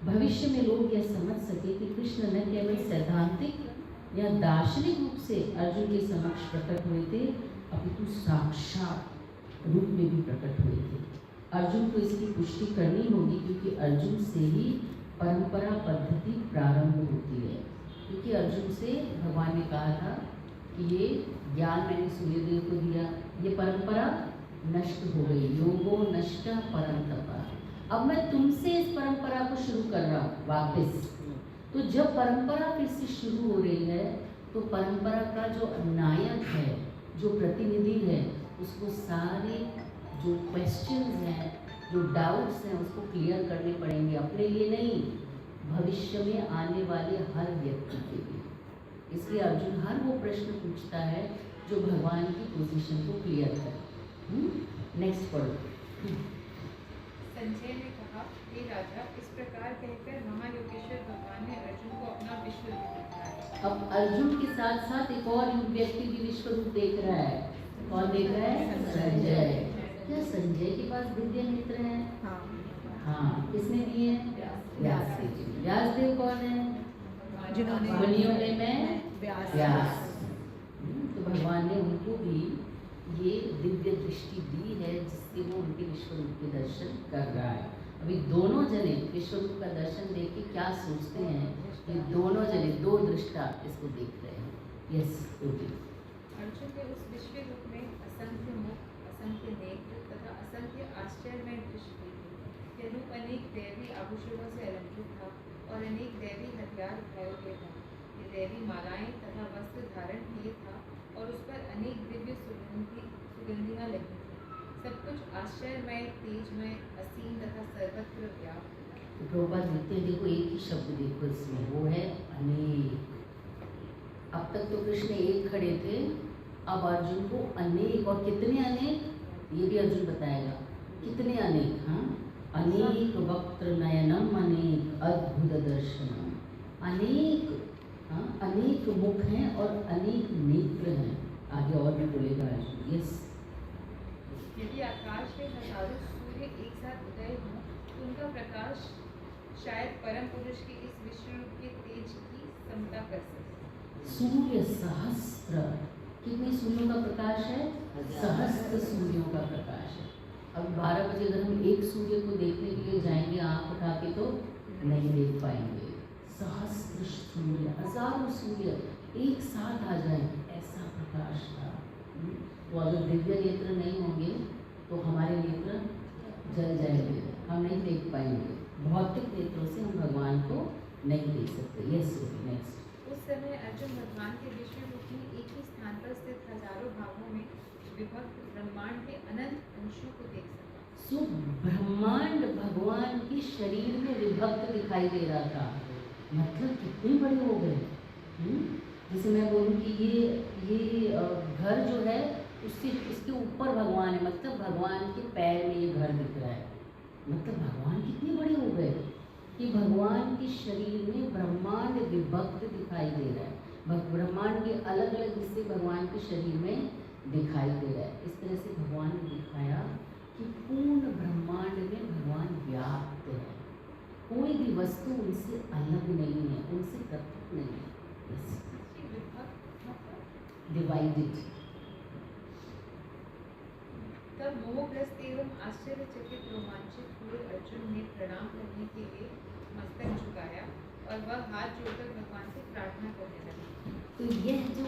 भविष्य में लोग यह समझ सके कि कृष्ण न केवल सैद्धांतिक या दार्शनिक रूप से अर्जुन के समक्ष प्रकट हुए थे, अपितु साक्षात रूप में भी प्रकट हुए थे। अर्जुन को इसकी पुष्टि करनी होगी, क्योंकि अर्जुन से ही परंपरा पद्धति प्रारंभ होती है। क्योंकि अर्जुन से भगवान ने कहा था कि ये ज्ञान मैंने सूर्यदेव को दिया, ये परंपरा नष्ट हो गई, योगो नष्ट परंतपा। अब मैं तुमसे इस परंपरा को शुरू कर रहा हूँ वापस। तो जब परंपरा फिर से शुरू हो रही है तो परंपरा का जो नायक है, जो प्रतिनिधि है, उसको सारे जो क्वेश्चंस हैं, जो डाउट्स हैं, उसको क्लियर करने पड़ेंगे, अपने लिए नहीं, भविष्य में आने वाले हर व्यक्ति के लिए। इसलिए अर्जुन हर वो प्रश्न पूछता है जो भगवान की पोजीशन को क्लियर करे। नेक्स्ट पढ़ो। संजय ने कहा, हे राजा, इस प्रकार कहकर महायोगेश्वर भगवान ने अर्जुन को अपना विश्व रूप दिखाया। अब अर्जुन के साथ साथ एक और व्यक्ति भी विश्व रूप देख रहा है। कौन देख रहा है? संजय। क्या संजय के पास दिव्य नेत्र है? हाँ, किसने दिए? व्यासदेव। व्यासदेव कौन है? जिन्होंने मुनियों में व्यास। तो भगवान ने उनको भी ये दिव्य दृष्टि दी है, जिससे वो उनके विश्व रूप के दर्शन कर रहा है। अभी दोनों जने विश्व रूप का दर्शन देख के क्या सोचते हैं, ये दोनों जने, दो दृष्टा इसको देख रहे हैं। यस, अर्जुन ने उस विश्व रूप में असंख्य मुख, असंख्य नेत्र तथा असंख्य आश्चर्यमय दृष्टि देखी। यह रूप अनेक दैवी आभूषणों से अलंकृत था और अनेक दैवी हथियार उठाए हुए था। ये दैवी मालाएं तथा वस्त्र धारण किए था और उस पर अनेक दिव्य सुगंधियां लगी थी। सब कुछ आश्चर्यमय, तेजमय, असीम तथा सर्वत्र व्याप्त था। तो प्रभुपाद लिखते हैं, देखो एक ही शब्द देखो इसमें, वो है अनेक। अब तक तो कृष्ण एक खड़े थे, अब अर्जुन को अनेक, और कितने अनेक ये भी अर्जुन बताएगा, कितने अनेक। हाँ, अनेक वक्त्र नयनम, अनेक अद्भुत दर्शनम, अनेक, हाँ, अनेक मुख हैं और अनेक नेत्र हैं। आगे और भी बोलेगा अर्जुन। यस, यदि आकाश में हजारों सूर्य एक साथ उदय हों तो उनका प्रकाश शायद परम पुरुष के इस विश्व रूप के तेज की समता कर सके। सूर्य सहस्त्र, कितने सूर्यों का प्रकाश है? सहस्त्र सूर्यों का प्रकाश है। अब 12 बजे अगर हम एक सूर्य को देखने के लिए जाएंगे आँख उठा के तो नहीं देख पाएंगे। सहस्त्र सूर्य, हजारों सूर्य एक साथ आ जाए, ऐसा प्रकाश था। तो अगर दिव्य नेत्र नहीं होंगे तो हमारे नेत्र जल जाएंगे, हम नहीं देख पाएंगे। भौतिक नेत्रों से हम भगवान को नहीं दे सकते। Yes next. उस समय अर्जुन भगवान के विश्वरूपी एक ही स्थान पर स्थित हजारों भागों में विभक्त ब्रह्मांड के अनंत अंशों को देख सका। सो ब्रह्मांड भगवान के शरीर में विभक्त दिखाई दे रहा था, मतलब कितने बड़े हो गए। जैसे मैं बोलूँ कि ये घर जो है उससे इसके ऊपर भगवान है, मतलब भगवान के पैर में ये घर दिख रहा है, मतलब भगवान कितने बड़े हो गए कि भगवान के शरीर में ब्रह्मांड विभक्त दिखाई दे रहा है, ब्रह्मांड के अलग अलग हिस्से भगवान के शरीर में दिखाई दे रहा है। इस तरह से भगवान ने दिखाया कि पूर्ण ब्रह्मांड में भगवान व्याप्त है, कोई भी वस्तु उनसे अलग नहीं है, उनसे पृथक नहीं है। डिवाइडेड। तब मोहग्रस्त एवं आश्चर्यचकित रोमांचित हुए अर्जुन ने प्रणाम करने के लिए मस्तक झुकाया और वह हाथ जोड़कर भगवान से प्रार्थना करने लगा। तो यह जो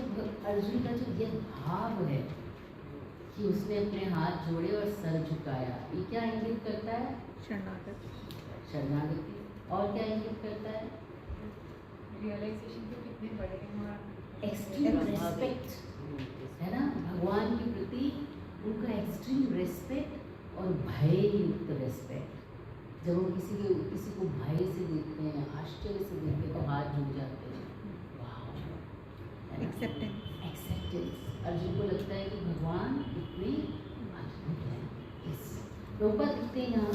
अर्जुन का जो यह भाव है कि उसने अपने हाथ जोड़े और सर झुकाया, ये क्या इंगित करता है? शरणागति। और क्या इंगित करता है? रियलाइजेशन के कितने बड़े हैं और एक्सट्रीम रेस्पेक्ट है ना भगवान के प्रति, उनका एक्सट्रीम रेस्पेक्ट और भय युक्त रेस्पेक्ट। जब हम किसी को भय से देखते हैं, आश्चर्य से देखते हैं, तो हाथ जुड़ जाते हैं। एक्सेप्टेंस। अर्जुन को लगता है कि भगवान इतने अद्भुत हैं। प्रभुपाद लिखते हैं यहाँ,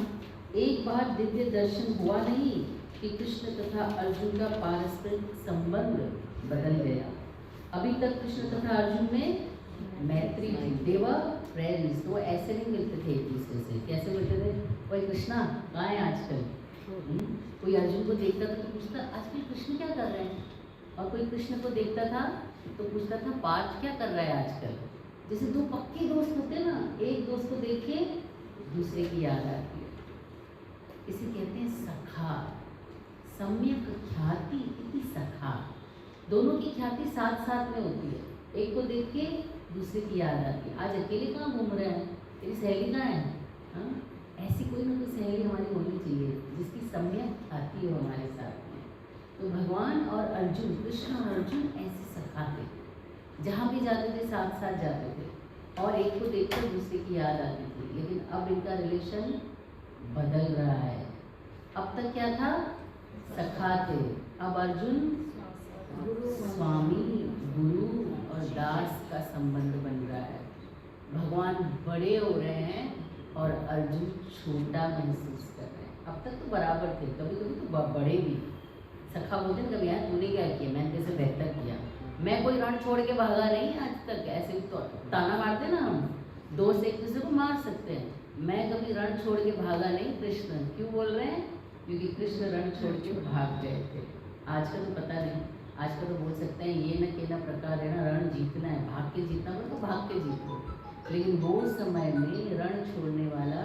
एक बार दिव्य दर्शन हुआ नहीं कि कृष्ण तथा अर्जुन का पारस्परिक संबंध बदल गया। अभी तक कृष्ण तथा अर्जुन में मैत्री थी, देवा फ्रेंड्स, तो ऐसे नहीं मिलते थे एक दूसरे से। कैसे मिलते थे? कोई कृष्णा कहाँ है आजकल? कोई अर्जुन को देखता था तो पूछता आजकल कृष्ण क्या कर रहे हैं, और कोई कृष्ण को देखता था तो पूछता था पार्थ क्या कर रहा है आजकल। जैसे दो पक्के दोस्त होते हैं ना, एक दोस्त को देख के दूसरे की याद आती है, इसे कहते हैं सखा। सम्यक ख्याति इति सखा, दोनों की ख्याति साथ साथ में होती है, एक को देख के दूसरे की याद आती है। आज अकेले कहाँ घूम रहे हैं, तेरी सहेली कहाँ है? हाँ, ऐसी कोई ना कोई सहेली हमारी होनी चाहिए जिसकी सम्यक ख्याति हो हमारे साथ में। तो भगवान और अर्जुन, कृष्ण और अर्जुन ऐसे सखा थे, जहाँ भी जाते थे साथ साथ जाते थे, और एक को देखकर दूसरे की याद आती थी। लेकिन अब इनका रिलेशन बदल रहा है। अब तक क्या था? सखा थे, अब अर्जुन स्वामी, गुरु और दास का संबंध बन रहा है। भगवान बड़े हो रहे हैं और अर्जुन छोटा महसूस कर रहे हैं। अब तक तो बराबर थे, कभी कभी तो बड़े भी। सखा बोलते हैं कभी यार तूने क्या किया, मैंने कैसे बेहतर किया, मैं कोई रण छोड़ के भागा नहीं आज तक। ऐसे तो ताना मारते ना हम, दोस्त एक दूसरे को मार सकते हैं, मैं कभी रण छोड़ के भागा नहीं। कृष्ण क्यों बोल रहे हैं? क्योंकि कृष्ण रण छोड़ के भाग गए थे। आज का तो पता नहीं, आज का तो बोल सकते हैं ये न केना प्रकार है ना, रण जीतना है, भाग के जीतना हो तो भाग के जीतो। लेकिन वो समय में रण छोड़ने वाला,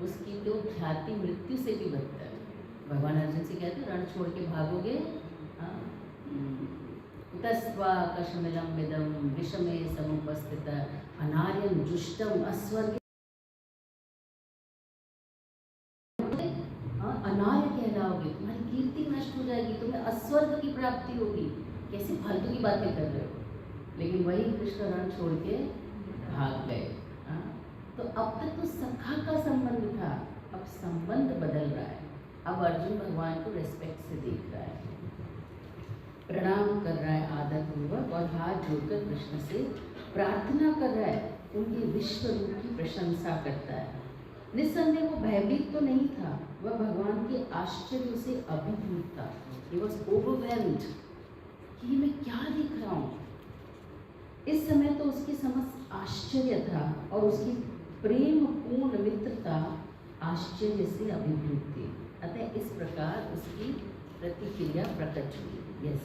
उसकी तो ख्याति मृत्यु से भी बदतर है। भगवान अर्जुन से कहते रण छोड़ के भागोगे, तस्वा कशमिलम विदम विषमे समुपस्थित अनार्यम जुष्टम अस्वर्ग, अनार्य कहलाओगे, तुम्हारी कीर्ति नष्ट हो जाएगी, तुम्हें अस्वर्ग की प्राप्ति होगी। कैसे फालतू की बातें कर रहे हो। लेकिन वही कृष्ण रण छोड़ के भाग गए। तो अब तक तो सखा का संबंध था, अब संबंध बदल रहा है। अब अर्जुन भगवान को रेस्पेक्ट से देख रहा है, प्रणाम कर रहा है आदर पूर्वक, और हाथ जोड़कर कृष्ण से प्रार्थना कर रहा है, उनके विश्व रूप की प्रशंसा करता है। निस्संदेह वो भयभीत तो नहीं था, वह भगवान के आश्चर्य से अभिभूत था। He was overwhelmed कि मैं क्या देख रहा हूँ। इस समय तो उसके समस्त आश्चर्य था, और उसकी प्रेम पूर्ण मित्रता आश्चर्य से अभिभूत थी। अतः इस प्रकार उसकी प्रतिक्रिया प्रकट हुई। यस।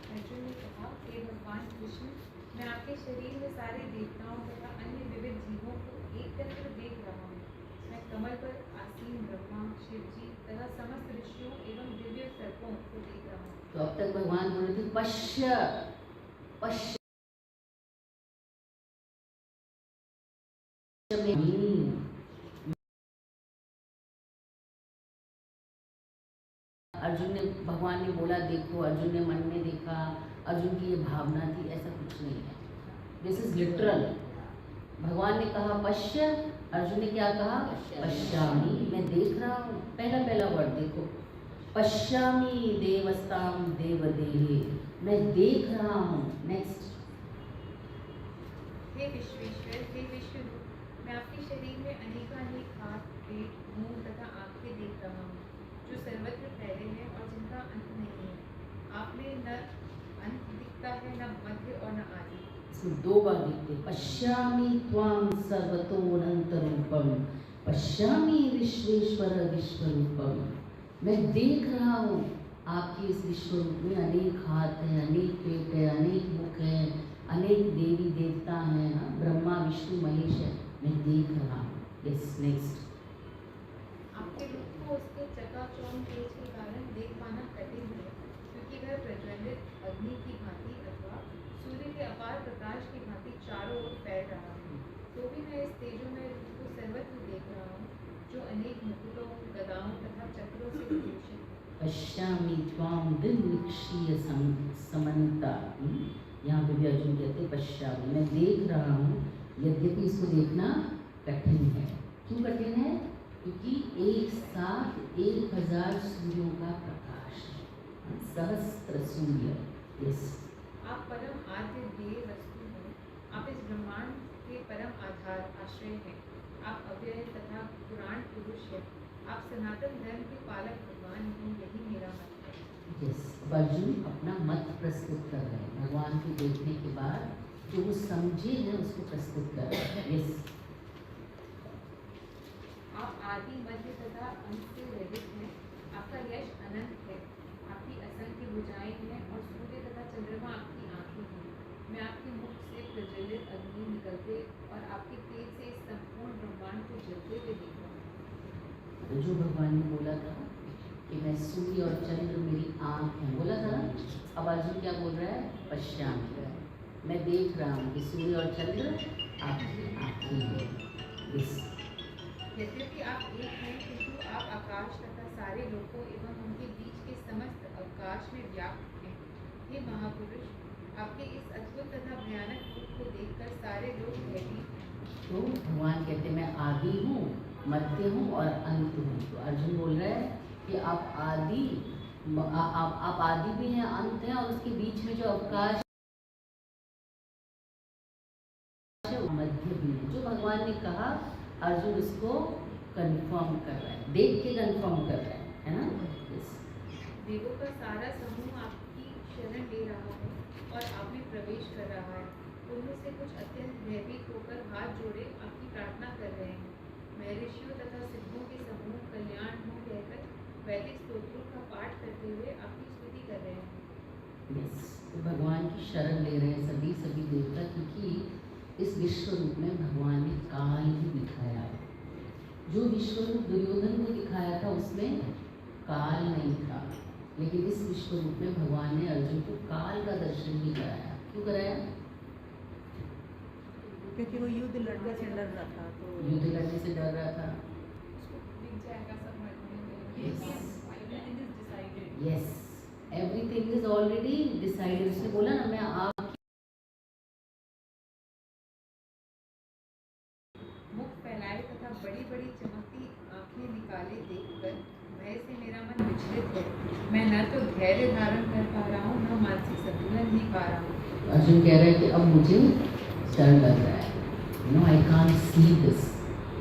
अर्जुन ने कहा, हे भगवान कृष्ण, मैं आपके शरीर में सारे देवताओं तथा अन्य विविध जीवों को एकत्र देख रहा हूँ। मैं कमल पर आसीन ब्रह्मा, शिव जी तथा समस्त ऋषियों एवं दिव्य सर्पों को देख रहा हूँ। तो अब तक भगवान बोल रहे थे पश्य पश्य, अर्जुन ने, भगवान ने बोला देखो, अर्जुन ने मन में देखा, अर्जुन की ये भावना थी, ऐसा कुछ नहीं है। This is literal. भगवान ने कहा पश्य, अर्जुन ने क्या कहा? पश्यामि, मैं देख रहा हूँ। पहला वर्ड देखो, पश्यामि देवस्ताम देवदेहे, मैं देख रहा हूँ। नेक्स्ट, हे विश्वेश्वर, हे विश्वरूप, मैं आपके शरीर में अनेकानेक हाथ, पेट, मुंह तथा आंखें देख रहा हूँ, जो सर्वत्र फैले हैं और जिनका अंत नहीं है। आप में न अंत दिखता है, न मध्य और न आदि। इसमें 2 बार देखते, पश्यामि त्वां सर्वतोऽनंत रूपम, पश्यामि विश्वेश्वर विश्वरूपम, मैं देख रहा हूँ आपके इस विश्वरूप में अनेक हाथ हैं, अनेक पेट है, अनेक मुख है, अनेक देवी देवता हैं, ब्रह्मा विष्णु महेश है, मैं देख रहा हूँ। यस, नेक्स्ट, आपके रूप को उसके चकाचौंध तेज के कारण देख पाना कठिन है, क्योंकि वह प्रज्वलित अग्नि की भांति अथवा सूर्य के अपार प्रकाश की भांति चारों ओर फैल रहा है। तो भी मैं इस तेजोमय रूप को सर्वत्र देख रहा हूँ, जो अनेक मुकुटों, गदाओं तथा चक्रों से विभूषित है। पश्यामि त्वां दिग्विक्षीय समन्ता, यहाँ पे भी अर्जुन कहते हैं पश्यामि, मैं देख रहा हूँ, यद्यपि इसको देखना कठिन है। क्यों कठिन है? क्योंकि एक साथ 1000 सूर्यों का प्रकाश है, सहस्त्र सूर्य। यस, आप परम आद्य ध्येय वस्तु हैं, आप इस ब्रह्मांड के परम आधार आश्रय हैं, आप अव्यय तथा पुराण पुरुष हैं, आप सनातन धर्म के पालक भगवान हैं, यही मेरा मत है। यस, अर्जुन अपना मत प्रस्तुत कर रहे हैं, भगवान को देखने के बाद जो वो समझे हैं उसको प्रस्तुत कर रहे हैं। यस, आप आदि मध्य तथा अंत से रहित हैं, आपका यश अनंत है, आपकी असंख्य भुजाएं हैं और सूर्य तथा चंद्रमा आपकी आंखें हैं। मैं आपके मुख से प्रज्वलित अग्नि निकलते और आपके तेज से इस संपूर्ण ब्रह्मांड को जलते हुए देख रहा हूँ। जो भगवान ने बोला था कि मैं सूर्य और चंद्र मेरी आँख है, बोला था ना, अब अर्जुन क्या बोल रहा है? पश्यामि, मैं देख रहा हूँ कि सूर्य और चंद्र आपकी आँखें हैं। यस, यद्यपि आप एक हैं, किंतु आप आकाश तथा सारे लोकों एवं उनके बीच के समस्त अवकाश में व्याप्त हैं। हे महापुरुष, आपके इस अद्भुत तथा भयानक रूप को देखकर सारे लोग भयभीत हैं। तो भगवान कहते मैं आदि हूँ, मध्य हूँ और अंत हूँ। तो अर्जुन बोल रहा है कि आप आदि, आप आदि भी हैं, अंत हैं, और उसके बीच में जो अवकाश है वो मध्य भी है। जो भगवान ने कहा अर्जुन उसको कंफर्म कर रहा है, देख के कंफर्म कर रहा है ना। yes. देवों का सारा समूह आपकी शरण ले रहा है और आप में प्रवेश कर रहा है। उनमें से कुछ अत्यंत भयभीत होकर हाथ जोड़े आपकी प्रार्थना कर रहे हैं। महर्षियों तथा सिद्धों के समूह कल्याण हो कहकर वैदिक स्तोत्रों का पाठ करते हुए आपकी स्तुति कर रहे हैं। yes. तो भगवान की शरण ले रहे हैं सभी देवता, क्योंकि इस विश्व रूप में भगवान ने काल ही दिखाया है। जो विश्व रूप दुर्योधन को दिखाया था उसमें काल नहीं था, लेकिन इस विश्व रूप में भगवान ने अर्जुन को काल का दर्शन भी कराया। क्यों कराया? क्योंकि वो युद्ध लड़ने से डर रहा था, तो युद्ध लड़ने से डर रहा था। Yes, everything is already decided. उसने बोला ना, मैं आप मुख फैलाए तथा बड़ी बड़ी चमकती आंखें निकाले देखकर भय से मेरा मन विचलित है। मैं न तो धैर्य धारण कर पा रहा हूँ, न मानसिक संतुलन ही पा रहा हूँ। अर्जुन कह रहा है कि अब मुझे डर लग रहा है, no I can't see this.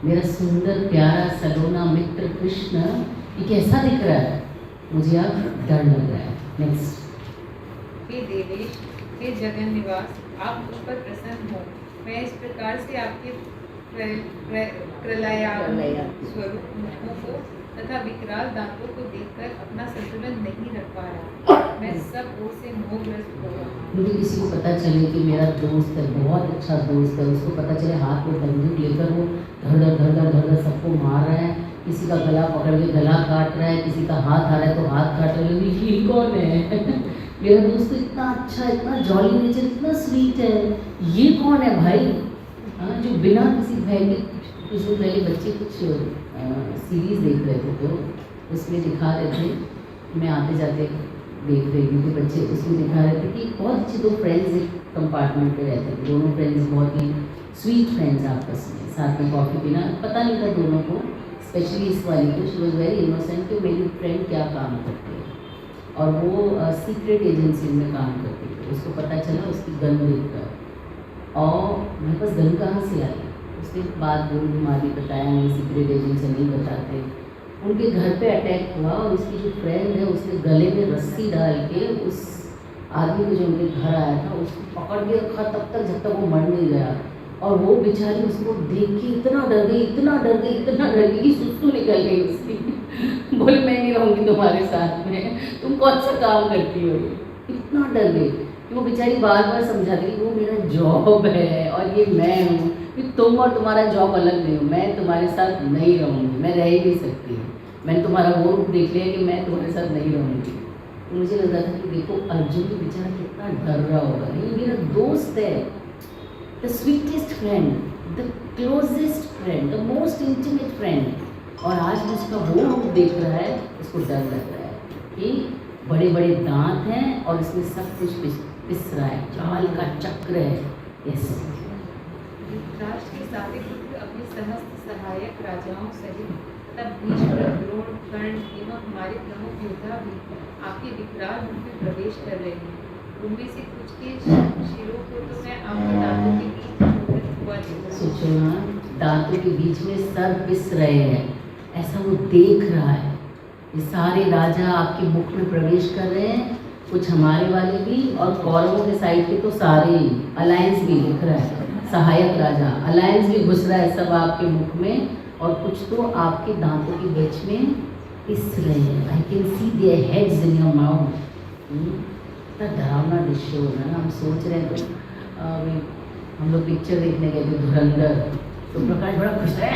मेरा सुंदर प्यारा सलोना मित्र कृष्ण ये कैसा दिख रहा है, मुझे अब डर लग रहा है। नेक्स्ट, हे देवेश, हे जगन निवास, आप मुझ पर प्रसन्न हो। मैं इस प्रकार से आपके प्रलयात्मक स्वरूप मुखों को तथा विकराल दांतों को देखकर अपना संतुलन नहीं रख पा रहा। मैं सब ओर से मोहग्रस्त हो रहा हूँ। मुझे किसी को पता चले कि मेरा दोस्त है, बहुत अच्छा दोस्त है, उसको पता चले हाथ में बंदूक लेकर वो धड़ धड़ सबको मार रहा है, किसी का गला पकड़ के गला काट रहा है, किसी का हाथ आ रहा है तो हाथ काट रहा है, ये कौन है? मेरा दोस्त इतना अच्छा, इतना जॉली नेचर, इतना स्वीट है, ये कौन है भाई? हाँ, जो बिना किसी भय के, कुछ दिन पहले बच्चे कुछ सीरीज़ देख रहे थे तो उसमें दिखा रहे थे मैं आते जाते देख रही थी कि बच्चे उसमें दिखा रहे थे कि बहुत अच्छे दो फ्रेंड्स एक कंपार्टमेंट पे रहते थे, दोनों फ्रेंड्स बहुत ही स्वीट फ्रेंड्स आपस में, साथ में कॉफ़ी पीना, पता नहीं था दोनों को, स्पेशली इस वाली को, शी वॉज वेरी इनोसेंट कि मेरी फ्रेंड क्या काम करती है, और वो सीक्रेट एजेंसी में काम करती थी। उसको पता चला उसकी गन देखकर, और मेरे पास गन कहाँ से आई, उसके बाद गुरु बीमारी बताया नहीं, सीक्रेट एजेंसी नहीं बताते। उनके घर पे अटैक हुआ और उसकी जो फ्रेंड है उसने गले में रस्सी डाल के उस आदमी को जो उनके घर आया था उसको पकड़ के रखा तब तक जब तक वो मर नहीं गया, और वो बेचारी उसको देख के इतना डर गई, इतना डर गई, इतना डर गई कि सुसु निकल गई उसकी। बोले मैं नहीं रहूँगी तुम्हारे साथ में, तुम कौन सा काम करती हो, इतना डर गई कि वो बेचारी बार बार समझाती कि वो मेरा जॉब है और ये मैं हूँ, कि तुम और तुम्हारा जॉब अलग नहीं हो, मैं तुम्हारे साथ नहीं रहूँगी, मैं रह ही नहीं सकती, मैंने तुम्हारा वो रूप देख लिया कि मैं तुम्हारे साथ नहीं रहूँगी। तो मुझे लगा था कि देखो अर्जुन तो बेचारा कितना डर रहा होगा, ये मेरा दोस्त है, the sweetest friend, the closest friend, the most intimate friend, और आज भी उसका वो रूप देख रहा है, उसको डर लग रहा है कि बड़े बड़े दांत हैं और इसमें सब कुछ पिस रहा है, चाल का चक्र है। यस, धृतराष्ट्र के सारे पुत्र अपने समस्त सहायक राजाओं सहित तब भीष्म, द्रोण, कर्ण एवं हमारे प्रमुख योद्धा भी आपके विकराल रूप में प्रवेश कर रहे हैं। उनमें से कुछ के शिरों को तो मैं आपके दांतों के बीच छोड़ते हुआ देखता हूँ। सोचो ना, दांतों के बीच में सर पिस रहे हैं, ऐसा वो देख रहा है। ये सारे राजा आपके मुख में प्रवेश कर रहे हैं, कुछ हमारे वाले भी, और कौरवों के साइड के तो सारे ही, अलायंस भी दिख रहा है, सहायक राजा अलायंस भी घुस रहा है सब आपके मुख में, और कुछ तो आपके दांतों के बीच में पिस रहे हैं। I can see their heads in your mouth. इतना डरावना दृश्य हो रहा है ना। हम सोच रहे हैं तो हम लोग पिक्चर देखने गए थे धुरंधर, तो प्रकाश बड़ा खुश है,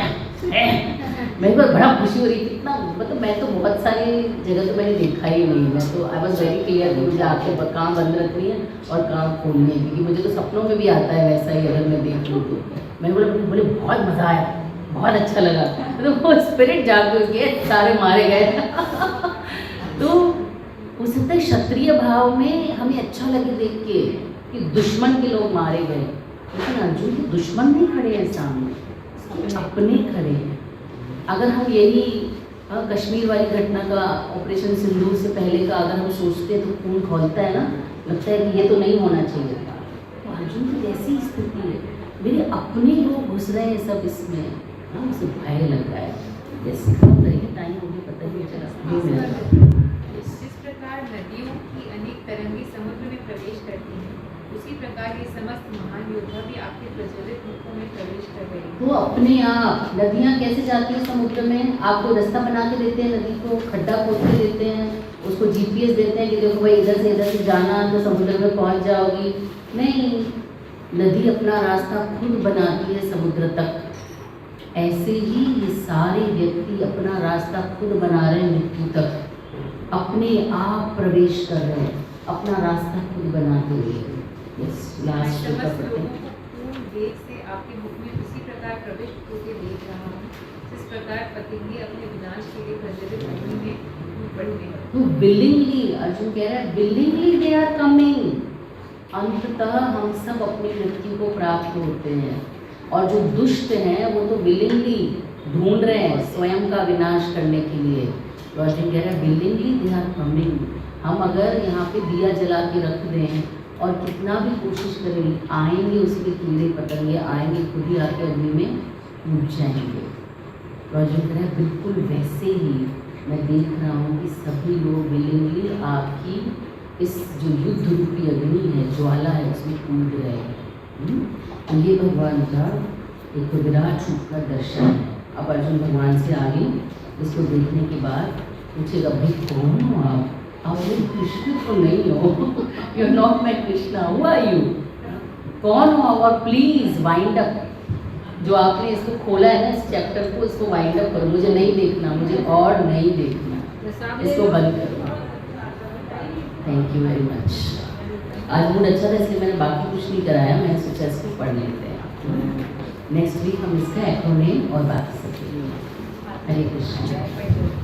मेरे को बड़ा खुशी हो रही, कितना मतलब मैं तो बहुत सारी जगह तो मैंने देखा ही नहीं, मैं तो आई वॉज वेरी क्लियर कि मुझे आँखें कहाँ बंद रखनी है और कहाँ खोलनी है, क्योंकि मुझे तो सपनों में भी आता है वैसा ही, अगर मैं देख लूँ तो। मैंने बोले बहुत मज़ा आया, बहुत अच्छा लगा, तो वो स्पिरिट जागरूक गए, सारे मारे गए। तो हो सकता है क्षत्रिय भाव में हमें अच्छा लगे देख के कि दुश्मन के लोग मारे गए, लेकिन अर्जुन के दुश्मन नहीं खड़े हैं सामने, अपने खड़े हैं। अगर हम यही कश्मीर वाली घटना का, ऑपरेशन सिंदूर से पहले का अगर हम सोचते हैं तो खून खौलता है ना, लगता है कि ये तो नहीं होना चाहिए था। तो अर्जुन की जैसी स्थिति है, मेरे अपने लोग घुस रहे हैं सब इसमें, हाँ उसे भय लग रहा है। जैसे टाइम मुझे पता ही नहीं चला। जिस प्रकार नदियों की अनेक तरंगे समुद्र में प्रवेश करती हैं, उसी प्रकार ये समस्त महान योद्धा भी आपके प्रज्वलित मुखों में प्रवेश कर रहे हैं। तो अपने आप नदियाँ कैसे जाती हैं समुद्र में? आपको रास्ता बना के देते हैं, नदी को खड्डा खोद के देते हैं, उसको GPS देते हैं कि देखो भाई इधर से जाना तो समुद्र में पहुंच जाओगी। नहीं, नदी अपना रास्ता खुद बनाती है समुद्र तक। ऐसे ही ये सारे व्यक्ति अपना रास्ता खुद बना रहे हैं मृत्यु तक, अपने आप प्रवेश कर रहे हैं, अपना रास्ता खुद बनाते हुए। लास्ट समस्त लोगों को पूर्ण वेग से आपके मुख में उसी प्रकार प्रविष्ट होकर देख रहा हूँ, जिस प्रकार पतंगे अपने विनाश के लिए प्रज्वलित अग्नि में कूद पड़ते हैं। तो विलिंगली, अर्जुन कह रहा है विलिंगली दे आर कमिंग। अंततः हम सब अपनी मृत्यु को प्राप्त होते हैं, और जो दुष्ट हैं वो तो विलिंगली ढूंढ रहे हैं स्वयं का विनाश करने के लिए। तो अर्जुन कह रहा है विलिंगली दे आर कमिंग। हम अगर यहाँ पे दिया जला के रख दें और कितना भी कोशिश करें, आएंगे उसके कीड़े पतंगे आएंगे, खुद ही आके अग्नि में कूद जाएंगे। तो अर्जुन कह रहा है बिल्कुल वैसे ही मैं देख रहा हूँ कि सभी लोग विलिंगली आपकी इस जो युद्ध रूपी अग्नि है, ज्वाला है, उसमें कूद रहे हैं। तो ये भगवान का एक विराट रूप का दर्शन है। अब अर्जुन भगवान से आगे इसको देखने के बाद पूछेगा भाई कौन हो आप? अब कृष्ण तो नहीं हो, you are not my Krishna, who are you? कौन हो? और प्लीज वाइंड अप, जो आपने इसको खोला है ना इस चैप्टर को, इसको वाइंड अप करो, मुझे नहीं देखना, मुझे और नहीं देखना, इसको बंद करो। Thank you very much. आज मूड अच्छा था इसलिए मैंने बाकी कुछ नहीं कराया, मैं सोचा इसको पढ़ लेते हैं। नेक्स्ट वीक हम इसका एक्रोनेम और बाकी सब। हरे कृष्ण।